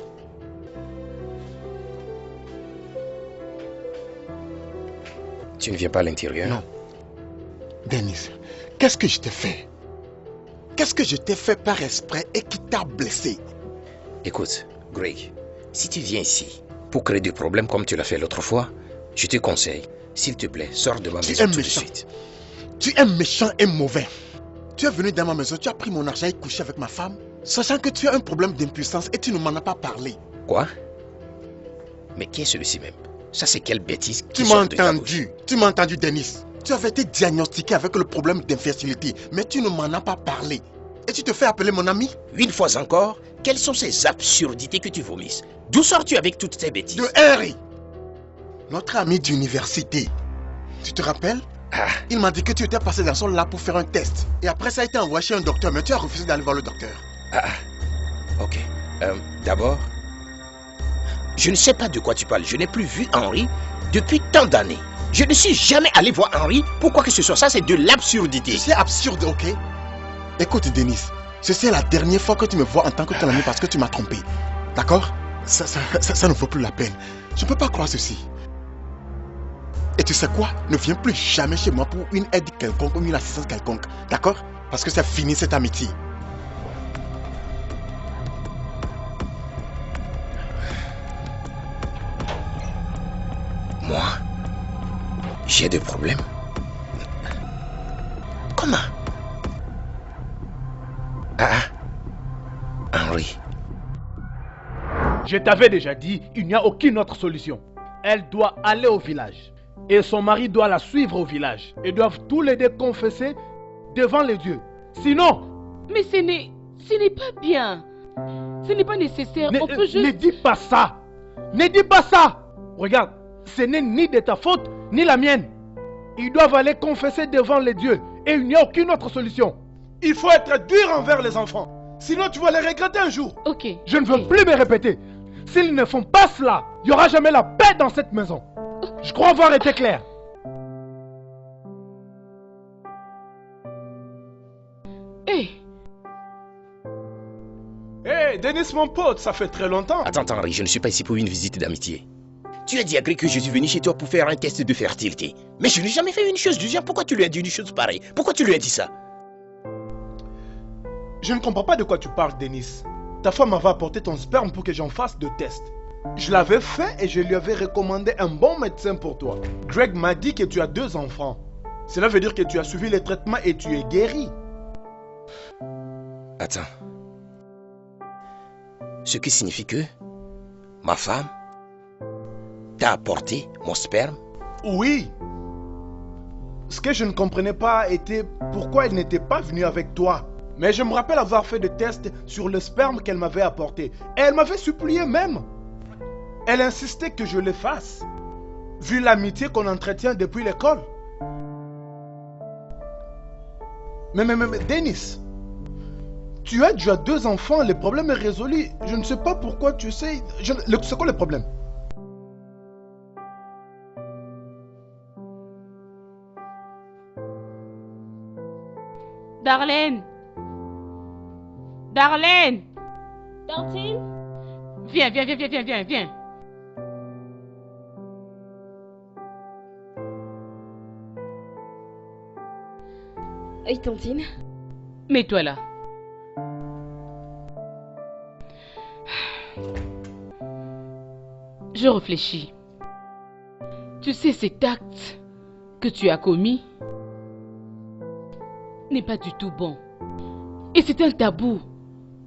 Tu ne viens pas à l'intérieur? Non. Denise, qu'est-ce que je t'ai fait? Qu'est-ce que je t'ai fait par exprès et qui t'a blessé? Écoute, Greg, si tu viens ici pour créer des problèmes comme tu l'as fait l'autre fois, je te conseille, s'il te plaît, sors de ma maison tout de suite. Tu es méchant et mauvais. Tu es venu dans ma maison, tu as pris mon argent et couché avec ma femme, sachant que tu as un problème d'impuissance et tu ne m'en as pas parlé. Quoi? Mais qui est celui-ci même? Ça, c'est quelle bêtise? Tu m'as entendu. Tu m'as entendu, Denis. Tu avais été diagnostiqué avec le problème d'infertilité, mais tu ne m'en as pas parlé. Et tu te fais appeler mon ami? Une fois encore, quelles sont ces absurdités que tu vomisses? D'où sors-tu avec toutes ces bêtises? De Henry, notre ami d'université. Tu te rappelles? Ah. Il m'a dit que tu étais passé dans son lab pour faire un test. Et après ça a été envoyé chez un docteur, mais tu as refusé d'aller voir le docteur. Ah, ok. D'abord, je ne sais pas de quoi tu parles. Je n'ai plus vu Henry depuis tant d'années. Je ne suis jamais allé voir Henry pour quoi que ce soit. Ça, c'est de l'absurdité. C'est absurde, ok? Écoute, Denis, Ceci est la dernière fois que tu me vois en tant que ton ami parce que tu m'as trompé. D'accord? Ça ne vaut plus la peine. Je ne peux pas croire ceci. Et tu sais quoi? Ne viens plus jamais chez moi pour une aide quelconque ou une assistance quelconque. D'accord? Parce que c'est fini cette amitié. Moi? J'ai des problèmes? Comment? Henry. Je t'avais déjà dit, il n'y a aucune autre solution. Elle doit aller au village. Et son mari doit la suivre au village. Ils doivent tous les deux confesser devant les dieux. Sinon... Mais ce n'est pas bien. Ce n'est pas nécessaire. On peut juste... Ne dis pas ça. Ne dis pas ça. Regarde, ce n'est ni de ta faute, ni la mienne. Ils doivent aller confesser devant les dieux. Et il n'y a aucune autre solution. Il faut être dur envers les enfants. Sinon tu vas les regretter un jour. Ok. Je ne veux plus me répéter. S'ils ne font pas cela, il n'y aura jamais la paix dans cette maison. Je crois avoir été clair. Hé, Dennis mon pote, ça fait très longtemps. Attends, Henry, je ne suis pas ici pour une visite d'amitié. Tu as dit à Greg que je suis venu chez toi pour faire un test de fertilité. Mais je n'ai jamais fait une chose du genre. Pourquoi tu lui as dit une chose pareille? Pourquoi tu lui as dit ça? Je ne comprends pas de quoi tu parles, Dennis. Ta femme m'avait apporté ton sperme pour que j'en fasse de tests. Je l'avais fait et je lui avais recommandé un bon médecin pour toi. Greg m'a dit que tu as 2 enfants. Cela veut dire que tu as suivi les traitements et tu es guéri. Attends. Ce qui signifie que ma femme t'a apporté mon sperme? Oui. Ce que je ne comprenais pas était pourquoi elle n'était pas venue avec toi. Mais je me rappelle avoir fait des tests sur le sperme qu'elle m'avait apporté. Et elle m'avait supplié même. Elle insistait que je le fasse. Vu l'amitié qu'on entretient depuis l'école. Mais Dennis, tu as déjà 2 enfants, le problème est résolu. Je ne sais pas pourquoi tu sais... C'est quoi le problème? Darlene. Darlene. Tantine? Viens. Oui, Tantine. Mets-toi là. Je réfléchis. Tu sais, cet acte que tu as commis n'est pas du tout bon. Et c'est un tabou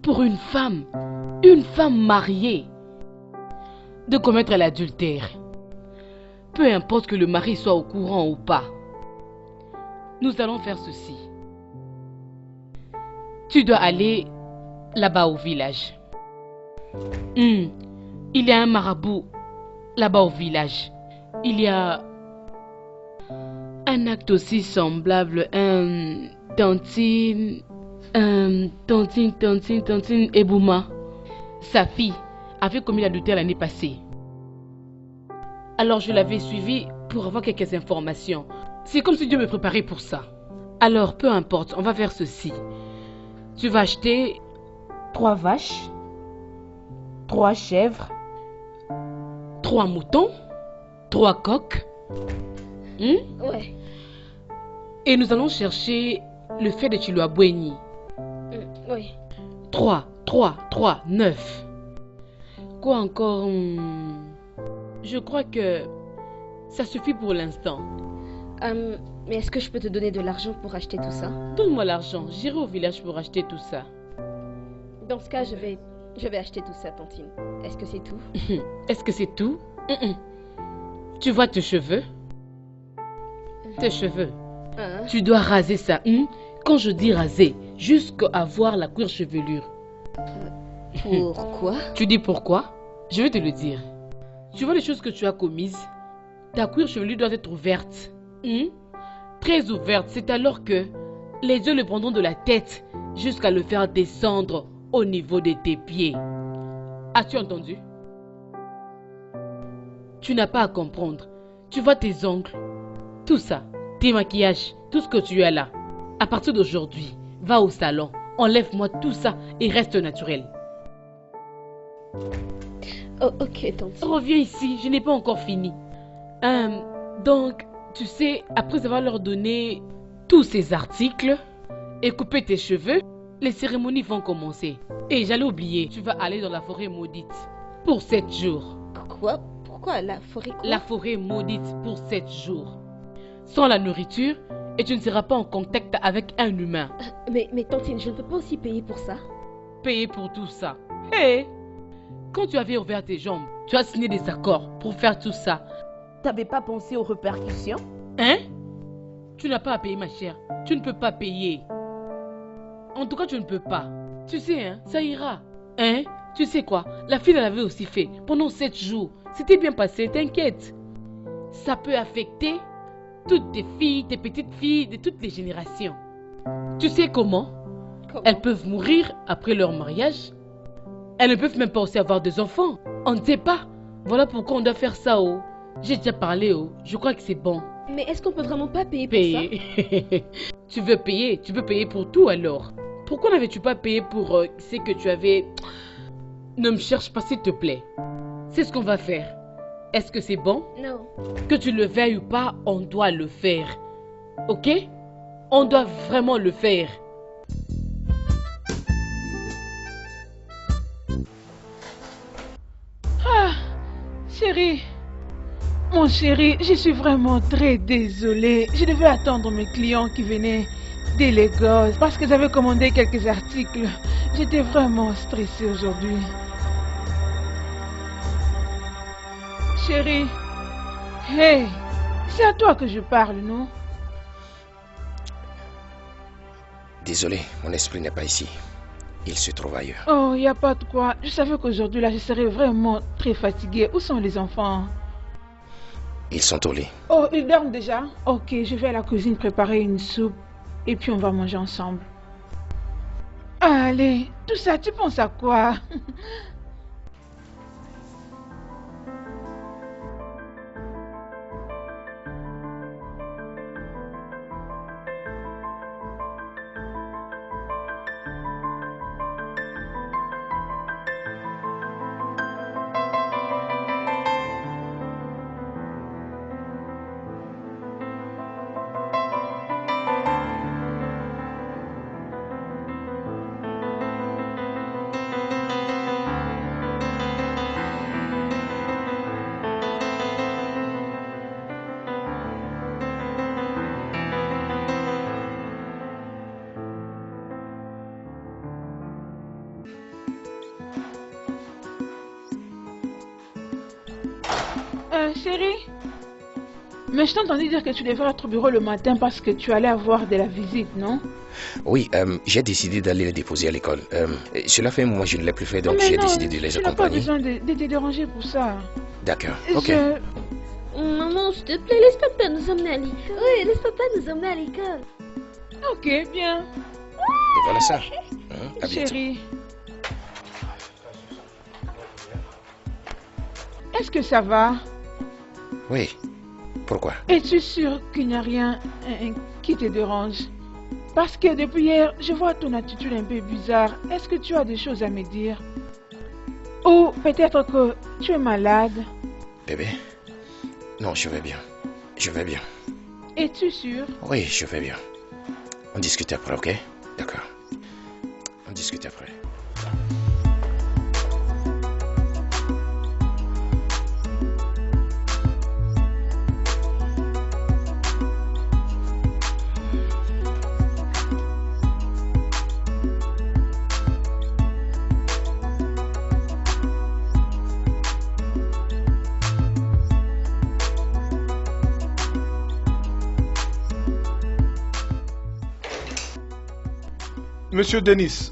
pour une femme mariée, de commettre l'adultère. Peu importe que le mari soit au courant ou pas. Nous allons faire ceci. Tu dois aller là-bas au village. Il y a un marabout là-bas au village. Il y a un acte aussi semblable. Tantine Ebouma. Sa fille avait commis l'adultère l'année passée. Alors je l'avais suivie pour avoir quelques informations. C'est comme si Dieu me préparait pour ça. Alors peu importe, on va faire ceci. Tu vas acheter 3 vaches, 3 chèvres, 3 moutons, 3 coqs. Ouais. Et nous allons chercher le fait de Chiloaboueni. Oui. 3, 9. Quoi encore? Je crois que ça suffit pour l'instant. Mais est-ce que je peux te donner de l'argent pour acheter tout ça? Donne-moi l'argent, j'irai au village pour acheter tout ça. Dans ce cas, je vais acheter tout ça, Tantine. Est-ce que c'est tout? Est-ce que c'est tout? Tu vois tes cheveux? Tes cheveux. Tu dois raser ça. Quand je dis raser, jusqu'à voir la cuir chevelure. Pourquoi? Tu dis pourquoi? Je vais te le dire. Tu vois les choses que tu as commises? Ta cuir chevelure doit être ouverte. Très ouverte. C'est alors que les dieux le prendront de la tête jusqu'à le faire descendre au niveau de tes pieds. As-tu entendu? Tu n'as pas à comprendre. Tu vois tes ongles, tout ça, tes maquillages, tout ce que tu as là. À partir d'aujourd'hui, va au salon, Enlève-moi tout ça et reste naturel. Oh, ok, tante. Reviens ici, je n'ai pas encore fini. Donc, tu sais, après avoir leur donné tous ces articles et coupé tes cheveux, les cérémonies vont commencer. Et j'allais oublier, tu vas aller dans la forêt maudite pour 7 jours. Quoi? Pourquoi la forêt? Quoi? La forêt maudite pour 7 jours. Sans la nourriture, et tu ne seras pas en contact avec un humain. Mais tantine, je ne peux pas aussi payer pour ça. Payer pour tout ça. Hé! Quand tu avais ouvert tes jambes, tu as signé des accords pour faire tout ça. T'avais pas pensé aux répercussions? Hein? Tu n'as pas à payer, ma chère. Tu ne peux pas payer. En tout cas, tu ne peux pas. Tu sais, hein, ça ira. Hein? Tu sais quoi? La fille, elle avait aussi fait pendant 7 jours. C'était bien passé, t'inquiète. Ça peut affecter toutes tes filles, tes petites filles de toutes les générations. Tu sais comment? Elles peuvent mourir après leur mariage. Elles ne peuvent même pas aussi avoir des enfants. On ne sait pas. Voilà pourquoi on doit faire ça, oh. J'ai déjà parlé, oh. Je crois que c'est bon. Mais est-ce qu'on peut vraiment pas payer pour ça? Payer. Tu veux payer? Tu peux payer pour tout alors. Pourquoi n'avais-tu pas payé pour ce que tu avais... Ne me cherche pas s'il te plaît. C'est ce qu'on va faire. Est-ce que c'est bon? Non. Que tu le veuilles ou pas, on doit le faire. Ok? On doit vraiment le faire. Ah, chérie. Mon chéri, je suis vraiment très désolée. Je devais attendre mes clients qui venaient des Lagos parce qu'ils avaient commandé quelques articles. J'étais vraiment stressée aujourd'hui. Chérie, hey, c'est à toi que je parle, non? Désolé, mon esprit n'est pas ici. Il se trouve ailleurs. Oh, il n'y a pas de quoi. Je savais qu'aujourd'hui, là, je serais vraiment très fatiguée. Où sont les enfants? Ils sont au lit. Oh, ils dorment déjà? Ok, je vais à la cuisine préparer une soupe et puis on va manger ensemble. Allez, tout ça, tu penses à quoi? Chérie, mais je t'ai entendu dire que tu devrais être au bureau le matin parce que tu allais avoir de la visite, non? Oui, j'ai décidé d'aller les déposer à l'école. Cela fait un moment que je ne l'ai plus fait, donc Mais j'ai non, décidé de les tu n'as pas accompagner. besoin de te déranger pour ça. D'accord, ok. Maman, s'il te plaît, laisse papa nous emmener à l'école. Oui, laisse papa nous emmener à l'école. Ok, bien. Et voilà ça. Hein, à bientôt. Chérie. Est-ce que ça va? Oui, pourquoi? Es-tu sûr qu'il n'y a rien qui te dérange? Parce que depuis hier, je vois ton attitude un peu bizarre. Est-ce que tu as des choses à me dire? Ou peut-être que tu es malade? Bébé? Non, je vais bien. Je vais bien. Es-tu sûr? Oui, je vais bien. On discute après, ok? D'accord. On discute après. Monsieur Denis,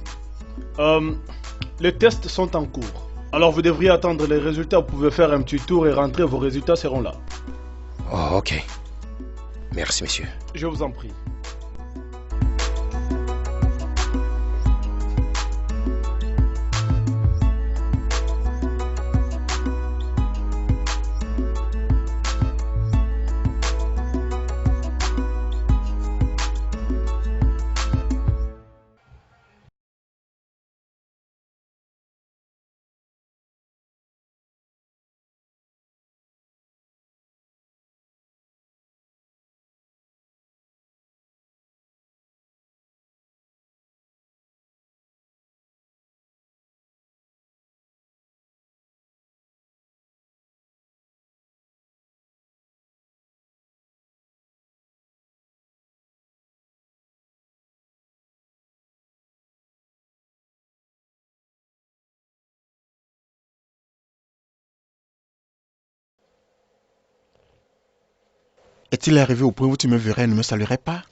les tests sont en cours. Alors vous devriez attendre les résultats. Vous pouvez faire un petit tour et rentrer. Vos résultats seront là. Oh, ok. Merci, monsieur. Je vous en prie. Est-il arrivé au point où tu me verrais et ne me saluerais pas?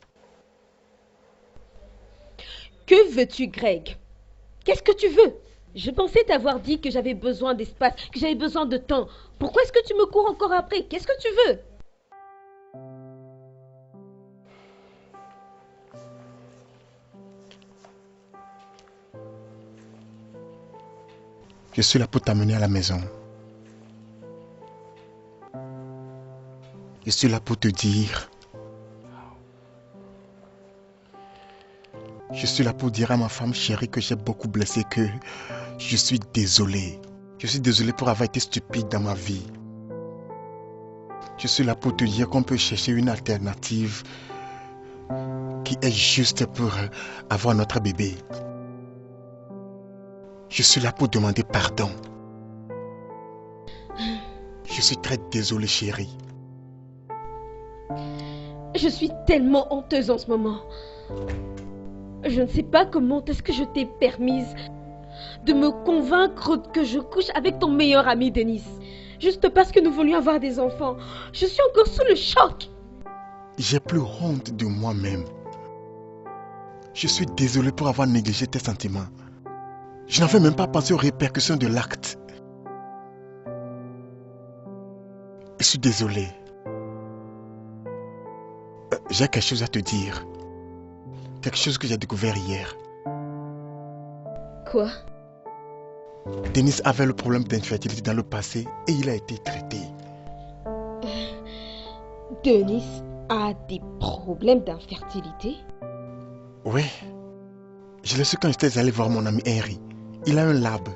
Que veux-tu, Greg? Qu'est-ce que tu veux? Je pensais t'avoir dit que j'avais besoin d'espace, que j'avais besoin de temps. Pourquoi est-ce que tu me cours encore après? Qu'est-ce que tu veux? Je suis là pour t'amener à la maison. Je suis là pour te dire. Je suis là pour dire à ma femme chérie que j'ai beaucoup blessé, que je suis désolé. Je suis désolé pour avoir été stupide dans ma vie. Je suis là pour te dire qu'on peut chercher une alternative qui est juste pour avoir notre bébé. Je suis là pour demander pardon. Je suis très désolé, chérie. Je suis tellement honteuse en ce moment. Je ne sais pas comment est-ce que je t'ai permise de me convaincre que je couche avec ton meilleur ami Denis. Juste parce que nous voulions avoir des enfants. Je suis encore sous le choc. J'ai plus honte de moi-même. Je suis désolé pour avoir négligé tes sentiments. Je n'avais même pas pensé aux répercussions de l'acte. Je suis désolé. J'ai quelque chose à te dire. Quelque chose que j'ai découvert hier. Quoi? Denis avait le problème d'infertilité dans le passé et il a été traité. Denis a des problèmes d'infertilité? Oui. Je l'ai su quand j'étais allé voir mon ami Henry. Il a un lab.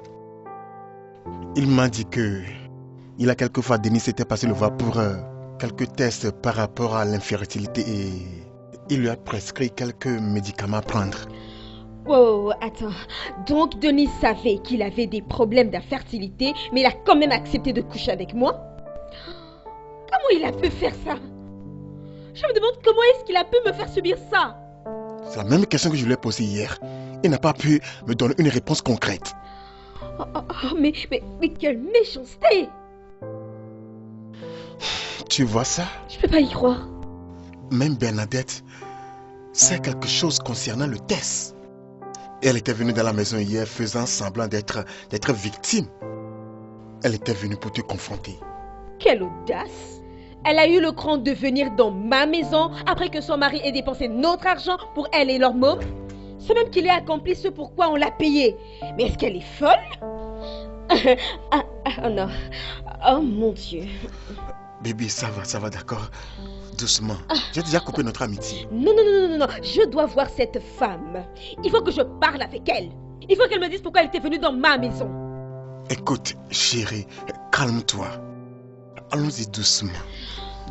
Il m'a dit que il a quelquefois Denis était passé le voir pour quelques tests par rapport à l'infertilité et il lui a prescrit quelques médicaments à prendre. Oh, attends. Donc Denis savait qu'il avait des problèmes d'infertilité, mais il a quand même accepté de coucher avec moi? Comment il a pu faire ça? Je me demande comment est-ce qu'il a pu me faire subir ça? C'est la même question que je lui ai posée hier. Il n'a pas pu me donner une réponse concrète. Mais quelle méchanceté! Tu vois ça? Je peux pas y croire. Même Bernadette sait quelque chose concernant le test. Elle était venue dans la maison hier faisant semblant d'être victime. Elle était venue pour te confronter. Quelle audace! Elle a eu le cran de venir dans ma maison après que son mari ait dépensé notre argent pour elle et leur môme. C'est même qu'il ait accompli ce pourquoi on l'a payé. Mais est-ce qu'elle est folle? Oh non. Oh mon Dieu. Bébé, ça va, d'accord. Doucement. J'ai déjà coupé notre amitié. Non. Je dois voir cette femme. Il faut que je parle avec elle. Il faut qu'elle me dise pourquoi elle était venue dans ma maison. Écoute, chérie, calme-toi. Allons-y doucement.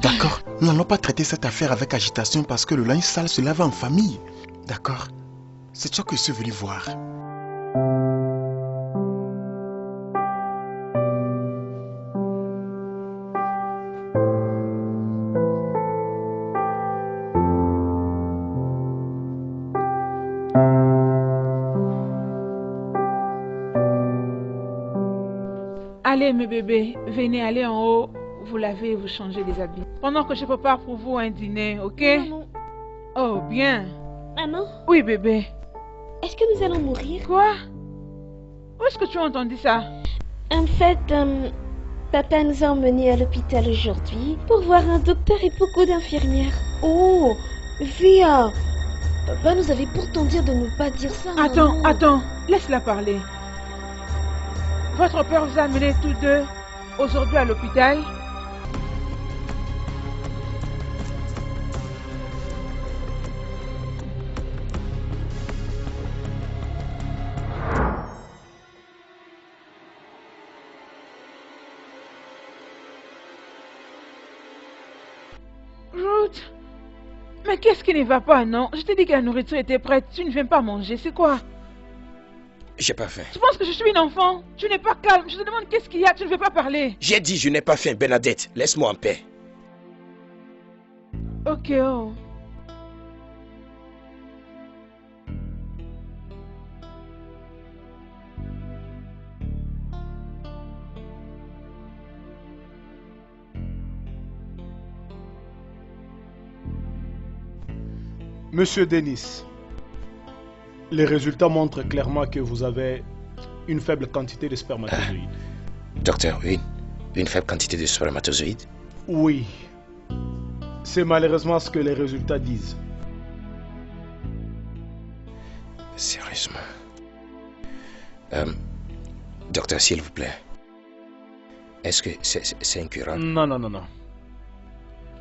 D'accord? Nous n'allons pas traiter cette affaire avec agitation parce que le linge sale se lave en famille. D'accord? C'est toi que je suis venu voir. Allez mes bébés, venez aller en haut, vous lavez et vous changez des habits. Pendant que je prépare pour vous un dîner, ok? Maman. Oh, bien. Maman, Oui bébé. est-ce que nous allons mourir? Quoi? Où est-ce que tu as entendu ça? En fait, papa nous a emmenés à l'hôpital aujourd'hui pour voir un docteur et beaucoup d'infirmières. Oh, Via, papa nous avait pourtant dit de ne pas dire ça. maman. Attends, laisse-la parler. Votre père vous a amenés tous deux aujourd'hui à l'hôpital? Ruth, mais qu'est-ce qui ne va pas, non? Je t'ai dit que la nourriture était prête. Tu ne viens pas manger, c'est quoi? J'ai pas faim. Tu penses que je suis une enfant? Tu n'es pas calme. Je te demande qu'est-ce qu'il y a. Tu ne veux pas parler. J'ai dit je n'ai pas faim, Bernadette. Laisse-moi en paix. Ok, oh. Monsieur Denis, les résultats montrent clairement que vous avez une faible quantité de spermatozoïdes. Docteur, une faible quantité de spermatozoïdes? Oui. C'est malheureusement ce que les résultats disent. Sérieusement. Docteur, s'il vous plaît. Est-ce que c'est incurable? Non.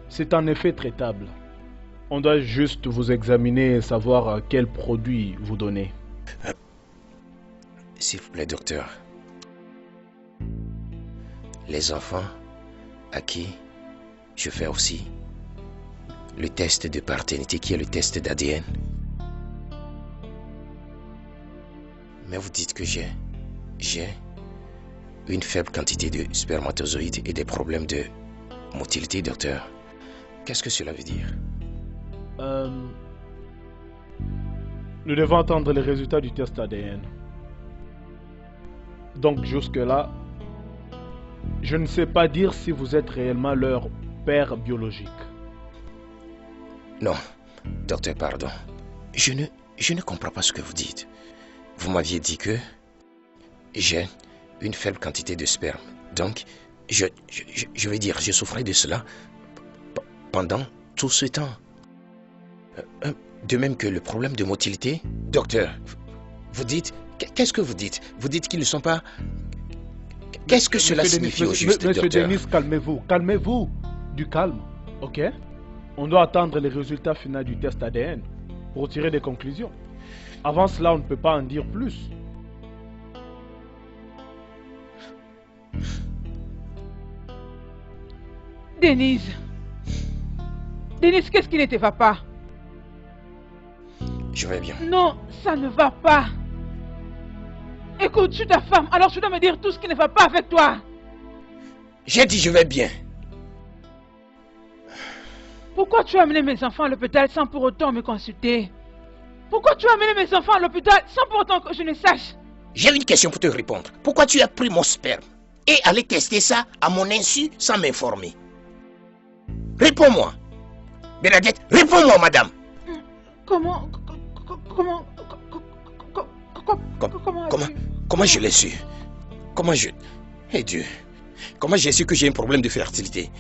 C'est en effet traitable. On doit juste vous examiner et savoir quel produit vous donner. S'il vous plaît, docteur. Les enfants à qui je fais aussi le test de paternité qui est le test d'ADN. Mais vous dites que j'ai une faible quantité de spermatozoïdes et des problèmes de motilité, docteur. Qu'est-ce que cela veut dire? Nous devons attendre les résultats du test ADN. Donc jusque-là, je ne sais pas dire si vous êtes réellement leur père biologique. Non, docteur, pardon. Je ne comprends pas ce que vous dites. Vous m'aviez dit que j'ai une faible quantité de sperme. Donc, je vais dire, je souffrais de cela pendant tout ce temps. De même que le problème de motilité. Docteur, vous dites, qu'est-ce que vous dites? Vous dites qu'ils ne sont pas... Qu'est-ce que cela signifie au juste, Monsieur docteur? Denis, calmez-vous. Calmez-vous. Du calme, ok? On doit attendre les résultats finaux du test ADN pour tirer des conclusions. Avant cela, on ne peut pas en dire plus. Denise, qu'est-ce qui ne te va pas? Je vais bien. Non, ça ne va pas. Écoute, je suis ta femme, alors tu dois me dire tout ce qui ne va pas avec toi. J'ai dit je vais bien. Pourquoi tu as amené mes enfants à l'hôpital sans pour autant me consulter? Pourquoi tu as amené mes enfants à l'hôpital sans pour autant que je ne sache? J'ai une question pour te répondre. Pourquoi tu as pris mon sperme et allé tester ça à mon insu sans m'informer? Réponds-moi. Bernadette, réponds-moi, madame. Comment je l'ai su? Comment je... Eh Dieu, comment j'ai su que j'ai un problème de fertilité?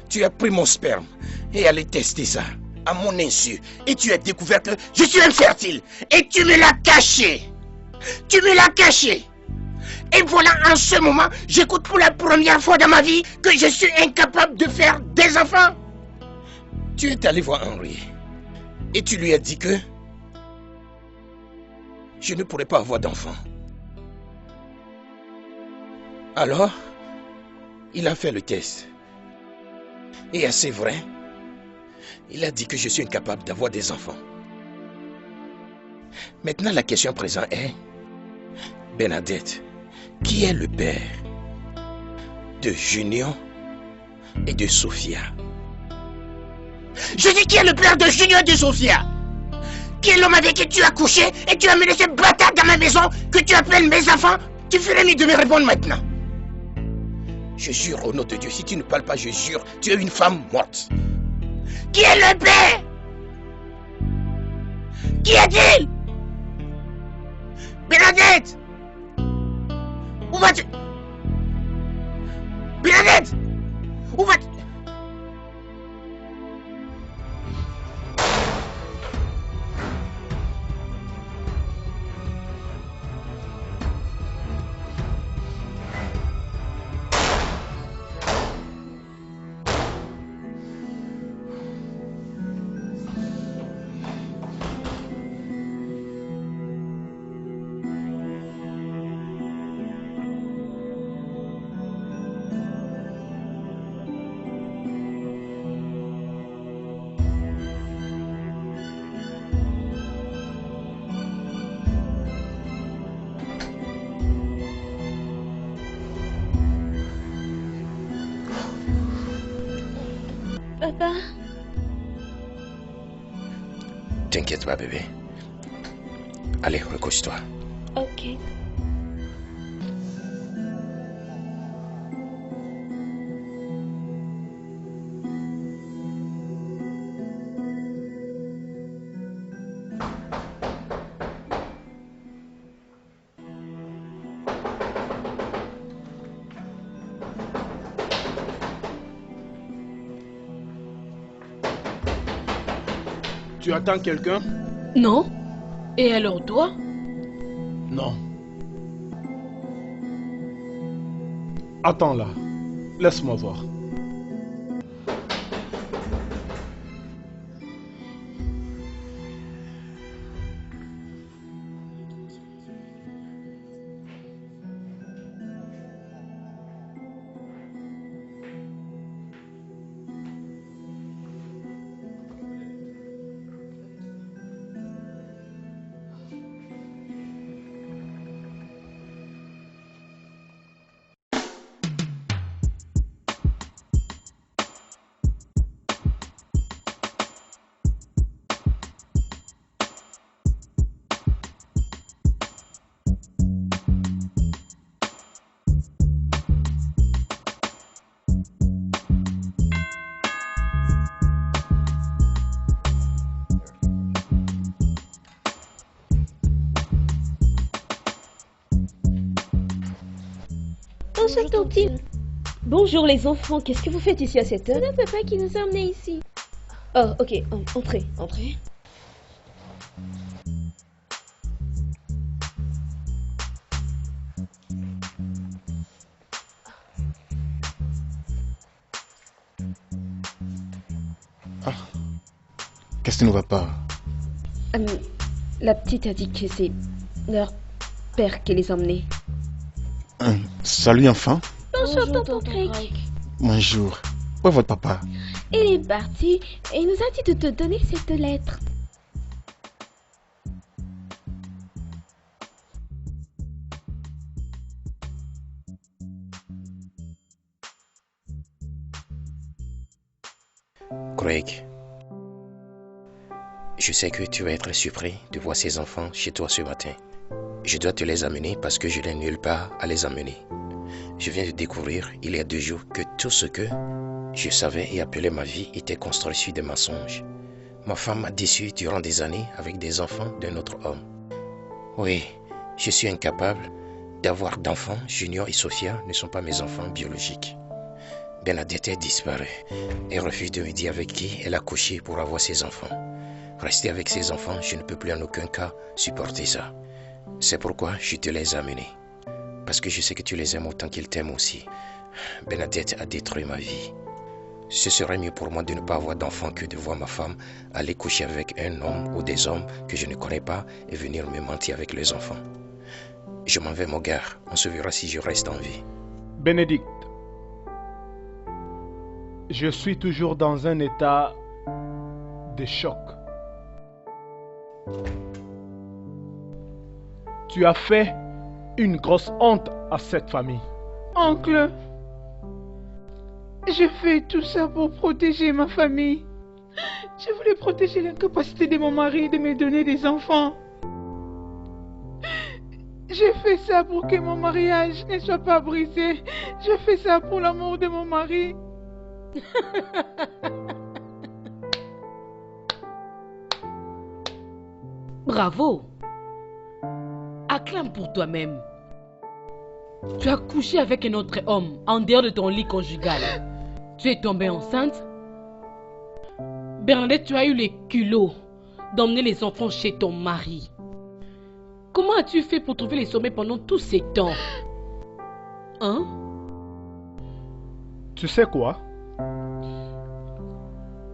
Tu as pris mon sperme et allé tester ça à mon insu et tu as découvert que je suis infertile et tu me l'as caché. Tu me l'as caché. Et voilà, en ce moment, j'écoute pour la première fois dans ma vie que je suis incapable de faire des enfants. Tu es allé voir Henri et tu lui as dit que je ne pourrais pas avoir d'enfant. Alors, il a fait le test. Et c'est vrai, il a dit que je suis incapable d'avoir des enfants. Maintenant, la question présente est, Bernadette, qui est le père de Junior et de Sophia? Je dis qui est le père de Junior et de Sophia? Qui est l'homme avec qui tu as couché et tu as mené ces bâtards dans ma maison que tu appelles mes enfants? Tu ferais mieux de me répondre maintenant. Je jure au nom de Dieu, si tu ne parles pas, je jure, tu es une femme morte. Qui est le père? Qui est-il? Bernadette! Où vas-tu? Bernadette! Où vas-tu? Papa. T'inquiète pas, bébé. Allez, recouche-toi. Ok. Tu attends quelqu'un? Non. Et alors toi? Non. Attends là. Laisse-moi voir. Bonjour, Tantine. Bonjour les enfants, qu'est-ce que vous faites ici à cette heure? C'est notre papa qui nous a emmenés ici. Oh, ok, entrez, entrez. Ah. Qu'est-ce qui ne va pas? La petite a dit que c'est leur père qui les a emmenés. Salut enfant. Bonjour, tonton Craig. Bonjour. Où est votre papa? Il est parti et il nous a dit de te donner cette lettre. Craig, je sais que tu vas être surpris de voir ces enfants chez toi ce matin. Je dois te les amener parce que je n'ai nulle part à les amener. Je viens de découvrir il y a 2 jours que tout ce que je savais et appelais ma vie était construit sur des mensonges. Ma femme m'a déçu durant des années avec des enfants d'un autre homme. Oui, je suis incapable d'avoir d'enfants. Junior et Sophia ne sont pas mes enfants biologiques. Bernadette est disparue et refuse de me dire avec qui elle a couché pour avoir ses enfants. Rester avec ses enfants, je ne peux plus en aucun cas supporter ça. C'est pourquoi je te les ai amenés. Parce que je sais que tu les aimes autant qu'ils t'aiment aussi. Bernadette a détruit ma vie. Ce serait mieux pour moi de ne pas avoir d'enfant que de voir ma femme aller coucher avec un homme ou des hommes que je ne connais pas et venir me mentir avec les enfants. Je m'en vais, mon gars. On se verra si je reste en vie. Bénédicte, je suis toujours dans un état de choc. Tu as fait une grosse honte à cette famille. Oncle, j'ai fait tout ça pour protéger ma famille. Je voulais protéger l'incapacité de mon mari de me donner des enfants. J'ai fait ça pour que mon mariage ne soit pas brisé. J'ai fait ça pour l'amour de mon mari. Bravo. Acclame pour toi-même. Tu as couché avec un autre homme en dehors de ton lit conjugal. Tu es tombée enceinte. Bernadette, tu as eu les culots d'emmener les enfants chez ton mari. Comment as-tu fait pour trouver les sommets pendant tous ces temps? Hein? Tu sais quoi?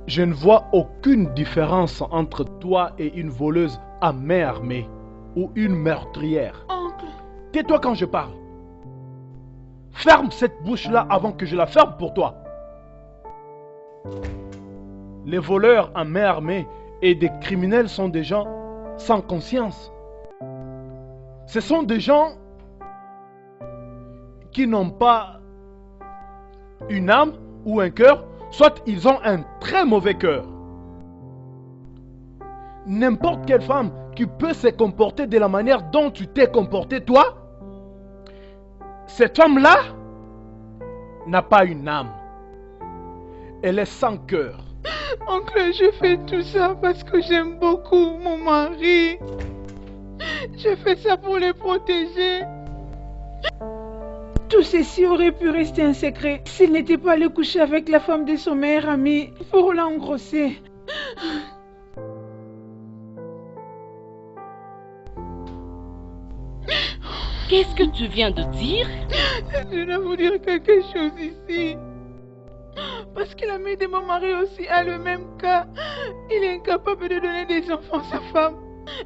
Je ne vois aucune différence entre toi et une voleuse à main armée ou une meurtrière. Oncle. Tais-toi quand je parle. Ferme cette bouche-là avant que je la ferme pour toi. Les voleurs à main armée et des criminels sont des gens sans conscience. Ce sont des gens qui n'ont pas une âme ou un cœur, soit ils ont un très mauvais cœur. N'importe quelle femme qui peut se comporter de la manière dont tu t'es comporté toi, cette femme-là n'a pas une âme. Elle est sans cœur. Oncle, je fais tout ça parce que j'aime beaucoup mon mari. Je fais ça pour les protéger. Tout ceci aurait pu rester un secret s'il n'était pas allé coucher avec la femme de son meilleur ami pour l'engrosser. Qu'est-ce que tu viens de dire? Je dois vous dire quelque chose ici. Parce qu'il a mis de mon mari aussi à le même cas. Il est incapable de donner des enfants à sa femme.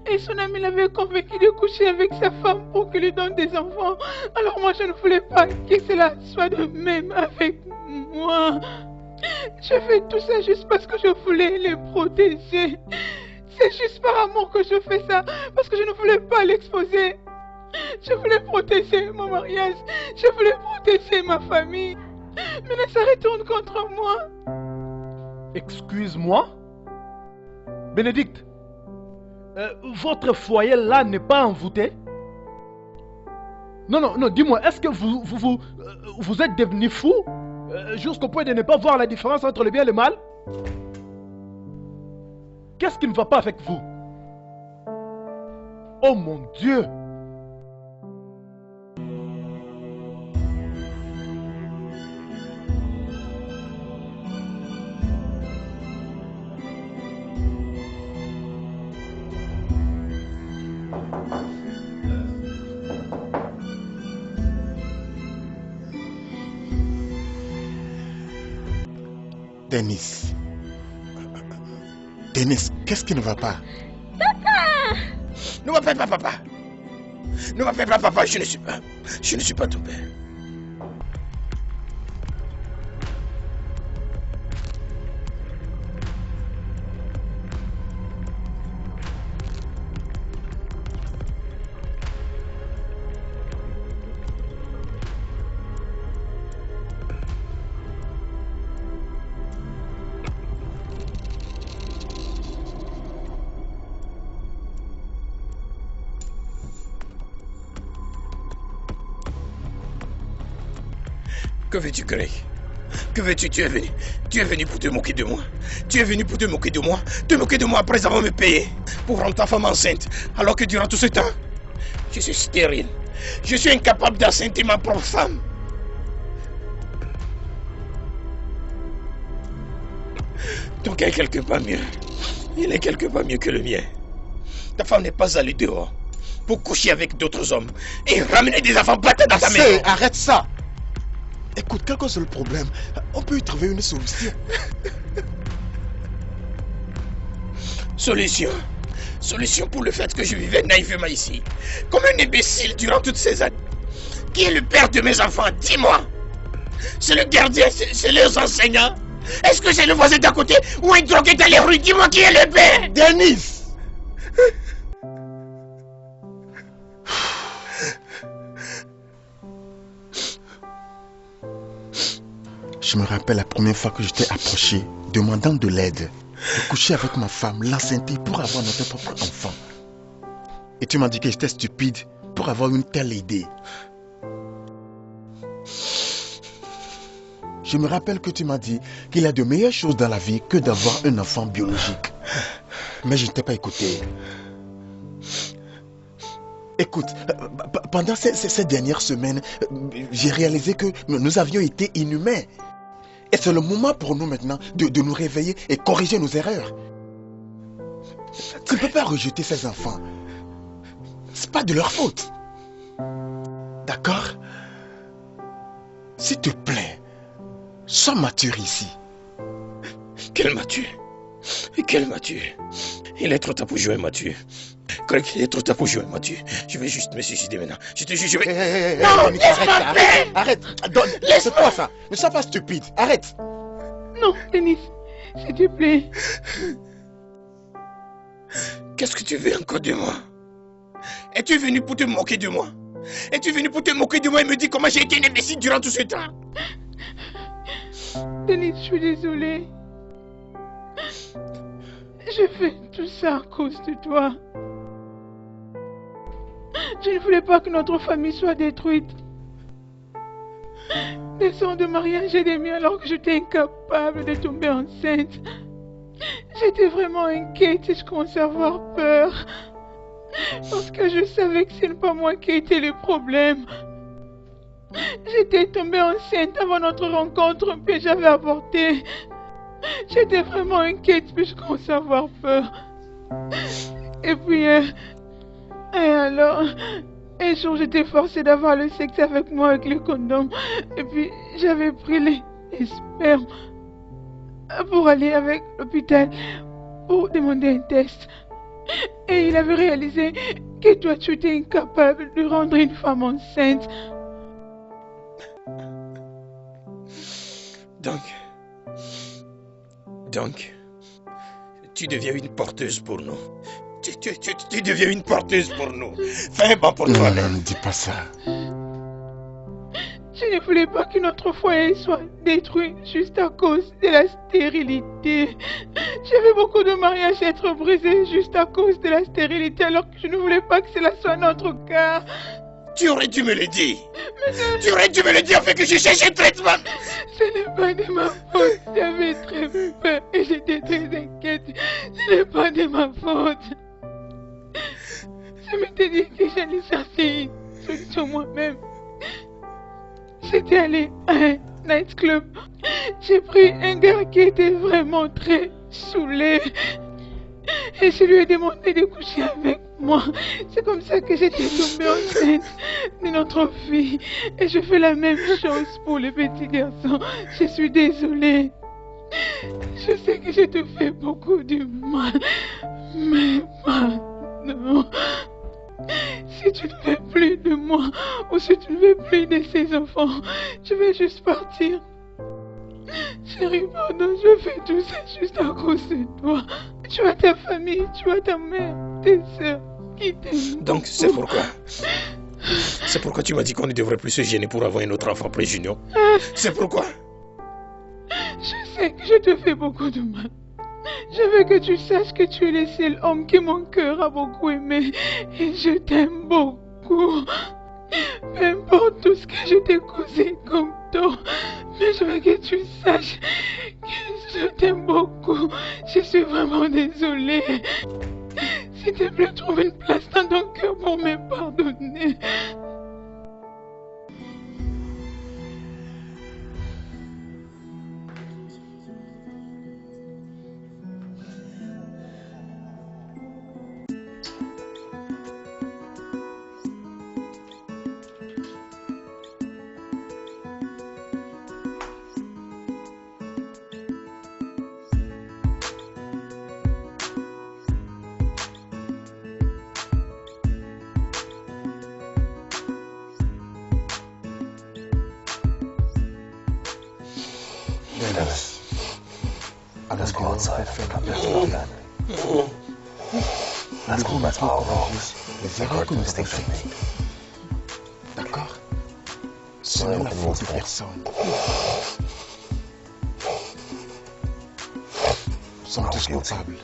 Et son ami l'avait convaincu de coucher avec sa femme pour qu'il lui donne des enfants. Alors moi je ne voulais pas que cela soit de même avec moi. Je fais tout ça juste parce que je voulais les protéger. C'est juste par amour que je fais ça. Parce que je ne voulais pas l'exposer. Je voulais protéger mon mariage. Je voulais protéger ma famille. Mais là, ça retourne contre moi. Excuse-moi? Bénédicte, votre foyer là n'est pas envoûté? Non, dis-moi, est-ce que vous êtes devenu fou jusqu'au point de ne pas voir la différence entre le bien et le mal? Qu'est-ce qui ne va pas avec vous? Oh mon Dieu! Denis, qu'est-ce qui ne va pas? Papa! Ne m'appelle pas papa. Ne m'appelle pas papa, je ne suis pas ton père. Que veux-tu, Greg? Que veux-tu? Tu es venu pour te moquer de moi. Tu es venu pour te moquer de moi. Te moquer de moi après avoir me payé pour rendre ta femme enceinte. Alors que durant tout ce temps, je suis stérile. Je suis incapable d'enceinte ma propre femme. Ton cas est quelque part mieux. Il est quelque part mieux que le mien. Ta femme n'est pas allée dehors pour coucher avec d'autres hommes et ramener des enfants battus dans ta maison. Arrête ça! Écoute, quel que soit le problème, on peut y trouver une solution. Solution? Solution pour le fait que je vivais naïvement ici, comme un imbécile durant toutes ces années. Qui est le père de mes enfants? Dis-moi. C'est le gardien, c'est les enseignants. Est-ce que c'est le voisin d'à côté ou un drogué dans les rues? Dis-moi qui est le père. Denis! Je me rappelle la première fois que je t'ai approché, demandant de l'aide, de coucher avec ma femme, l'enceinte pour avoir notre propre enfant. Et tu m'as dit que j'étais stupide pour avoir une telle idée. Je me rappelle que tu m'as dit qu'il y a de meilleures choses dans la vie que d'avoir un enfant biologique. Mais je ne t'ai pas écouté. Écoute, pendant ces dernières semaines, j'ai réalisé que nous avions été inhumains. Et c'est le moment pour nous maintenant de nous réveiller et corriger nos erreurs. Tu ne peux pas rejeter ces enfants. C'est pas de leur faute. D'accord? S'il te plaît, sois mature ici. Quel mature? Quel mature? Il est trop tard pour jouer mature. Greg, il est trop tard pour jouer mature. Je vais juste me suicider maintenant. Je te jure, je vais... Non, arrête. Laisse-moi ça. Ne sois pas stupide. Arrête. Non, Denis, s'il te plaît. Qu'est-ce que tu veux encore de moi? Es-tu venu pour te moquer de moi? Es-tu venu pour te moquer de moi et me dire comment j'ai été un imbécile durant tout ce temps? Denis, je suis désolée. Je fais tout ça à cause de toi. Je ne voulais pas que notre famille soit détruite. Des sons de mariage et des miens alors que j'étais incapable de tomber enceinte. J'étais vraiment inquiète et je commençais à avoir peur. Parce que je savais que ce n'est pas moi qui étais le problème. J'étais tombée enceinte avant notre rencontre puis j'avais avorté. J'étais vraiment inquiète puis je commençais à avoir peur. Et puis... et alors... Un jour, j'étais forcée d'avoir le sexe avec moi avec le condom. Et puis, j'avais pris les spermes pour aller avec l'hôpital pour demander un test. Et il avait réalisé que toi, tu étais incapable de rendre une femme enceinte. Donc, tu deviens une porteuse pour nous. Tu deviens une porteuse pour nous. Fais un pas pour toi. Non, ne dis pas ça. Je ne voulais pas que notre foyer soit détruit juste à cause de la stérilité. J'avais beaucoup de mariages à être brisés juste à cause de la stérilité, alors que je ne voulais pas que cela soit notre cas. Tu aurais dû me le dire. Tu aurais dû me le dire afin que je cherche un traitement. Ce n'est pas de ma faute. J'avais très peur et j'étais très inquiète. Ce n'est pas de ma faute. Je m'étais dit que j'allais chercher une solution moi-même. J'étais allée à un nightclub. J'ai pris un gars qui était vraiment très saoulé. Et je lui ai demandé de coucher avec moi. C'est comme ça que j'étais tombée enceinte de notre fille. Et je fais la même chose pour le petit garçon. Je suis désolée. Je sais que je te fais beaucoup de mal. Mais pardon. Si tu ne veux plus de moi, ou si tu ne veux plus de ces enfants, je vais juste partir. Chérie, pardon, je fais tout ça juste à cause de toi. Tu as ta famille, tu as ta mère, tes soeurs qui t'aiment. Donc, c'est pourquoi. C'est pourquoi tu m'as dit qu'on ne devrait plus se gêner pour avoir un autre enfant après Junior. C'est pourquoi. Je sais que je te fais beaucoup de mal. Je veux que tu saches que tu es le seul homme que mon cœur a beaucoup aimé. Et je t'aime beaucoup. Peu importe tout ce que je t'ai causé comme tort. Mais je veux que tu saches que je t'aime beaucoup. Je suis vraiment désolée. S'il te plaît, trouve une place dans ton cœur pour me pardonner. Let's go outside and pick up your stuff. Let's go maintenant corriger les erreurs que nous avons faites. D'accord? Ce n'est la faute de personne. Nous sommes tous coupables.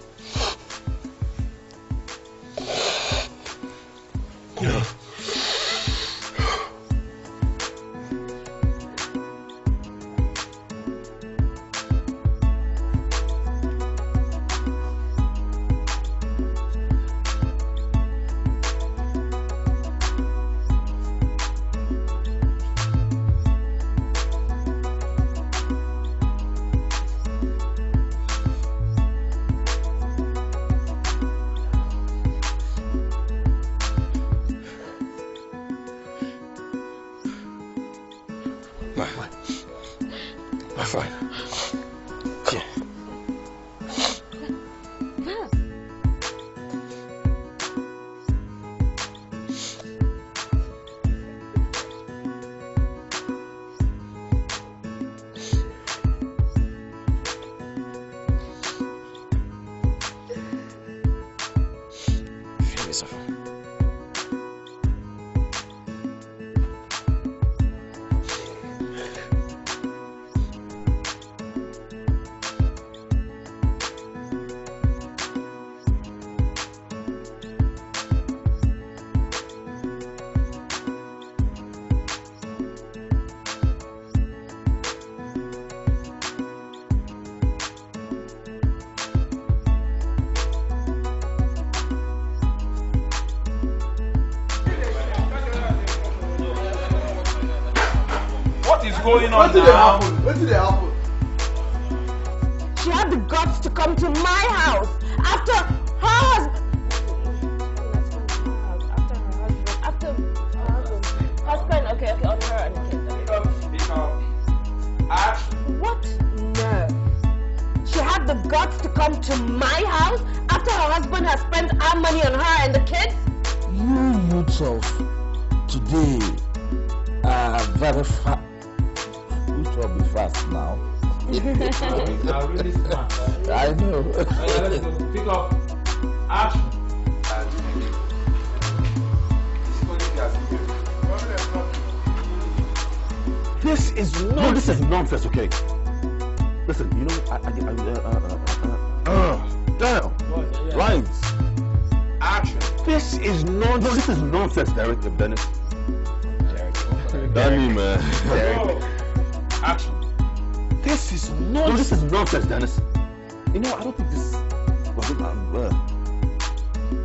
Going on now? What did it happen? She had the guts to come to my house after her husband. After Okay, on her and the kids. What nerve? She had the guts to come to my house after her husband has spent our money on her and the kids? You youths of today are very fast. You should be fast now. Are really smart. I know. Let's go. Pick up. Action. This is nonsense. No, this is nonsense, okay? Listen, you know, damn. Rhymes. Action. This is nonsense. No, this is nonsense, Derek, Dennis. Danny, man. Action. This is nonsense. No, this is nonsense, Dennis. You know, I don't think this.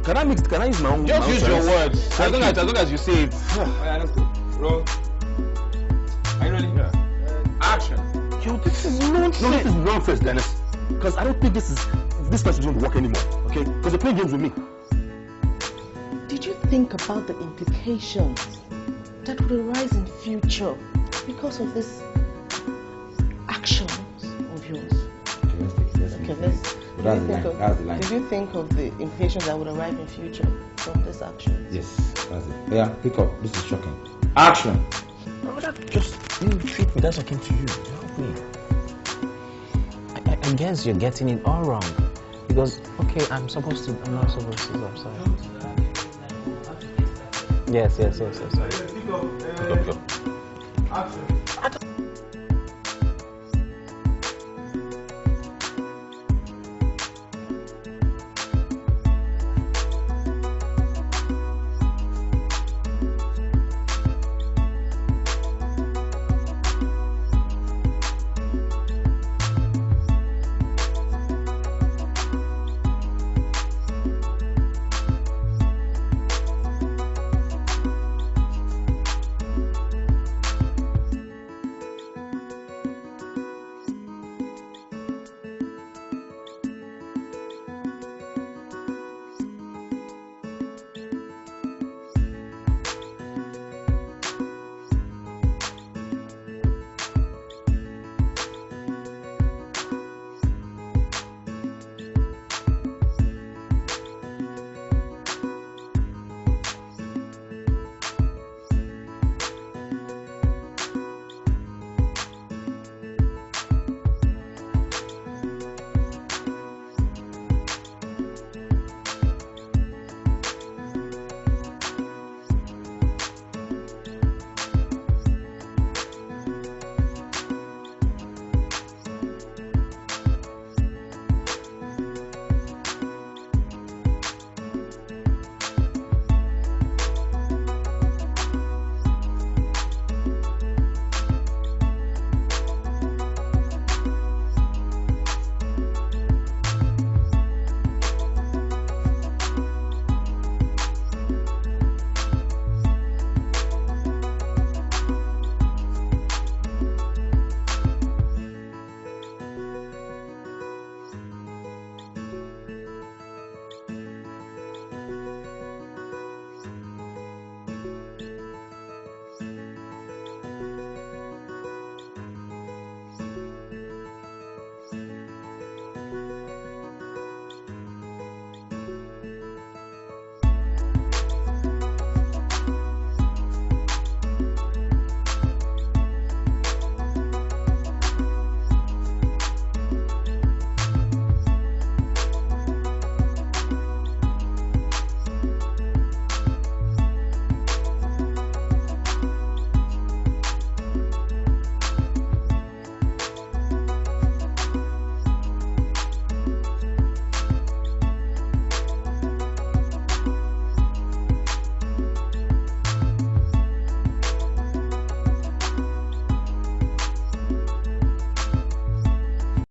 Can I use my own? Just use your words. As long as you say it. Let's go. Roll. Are you ready? Yeah. Action. Yo, this is nonsense. No, this is nonsense, Dennis. Because I don't think this person is going to work anymore. Okay? Because you're playing games with me. Did you think about the implications that would arise in future because of this actions of yours? Okay, let's That's the line. Did you think of the implications that would arrive in future from this action? Yes, that's it. Yeah, pick up. This is shocking. Action. Brother, just treat me. That's talking to you. Help me. I guess you're getting it all wrong. Because, okay, I'm not supposed to. I'm sorry. Yes. Pick up.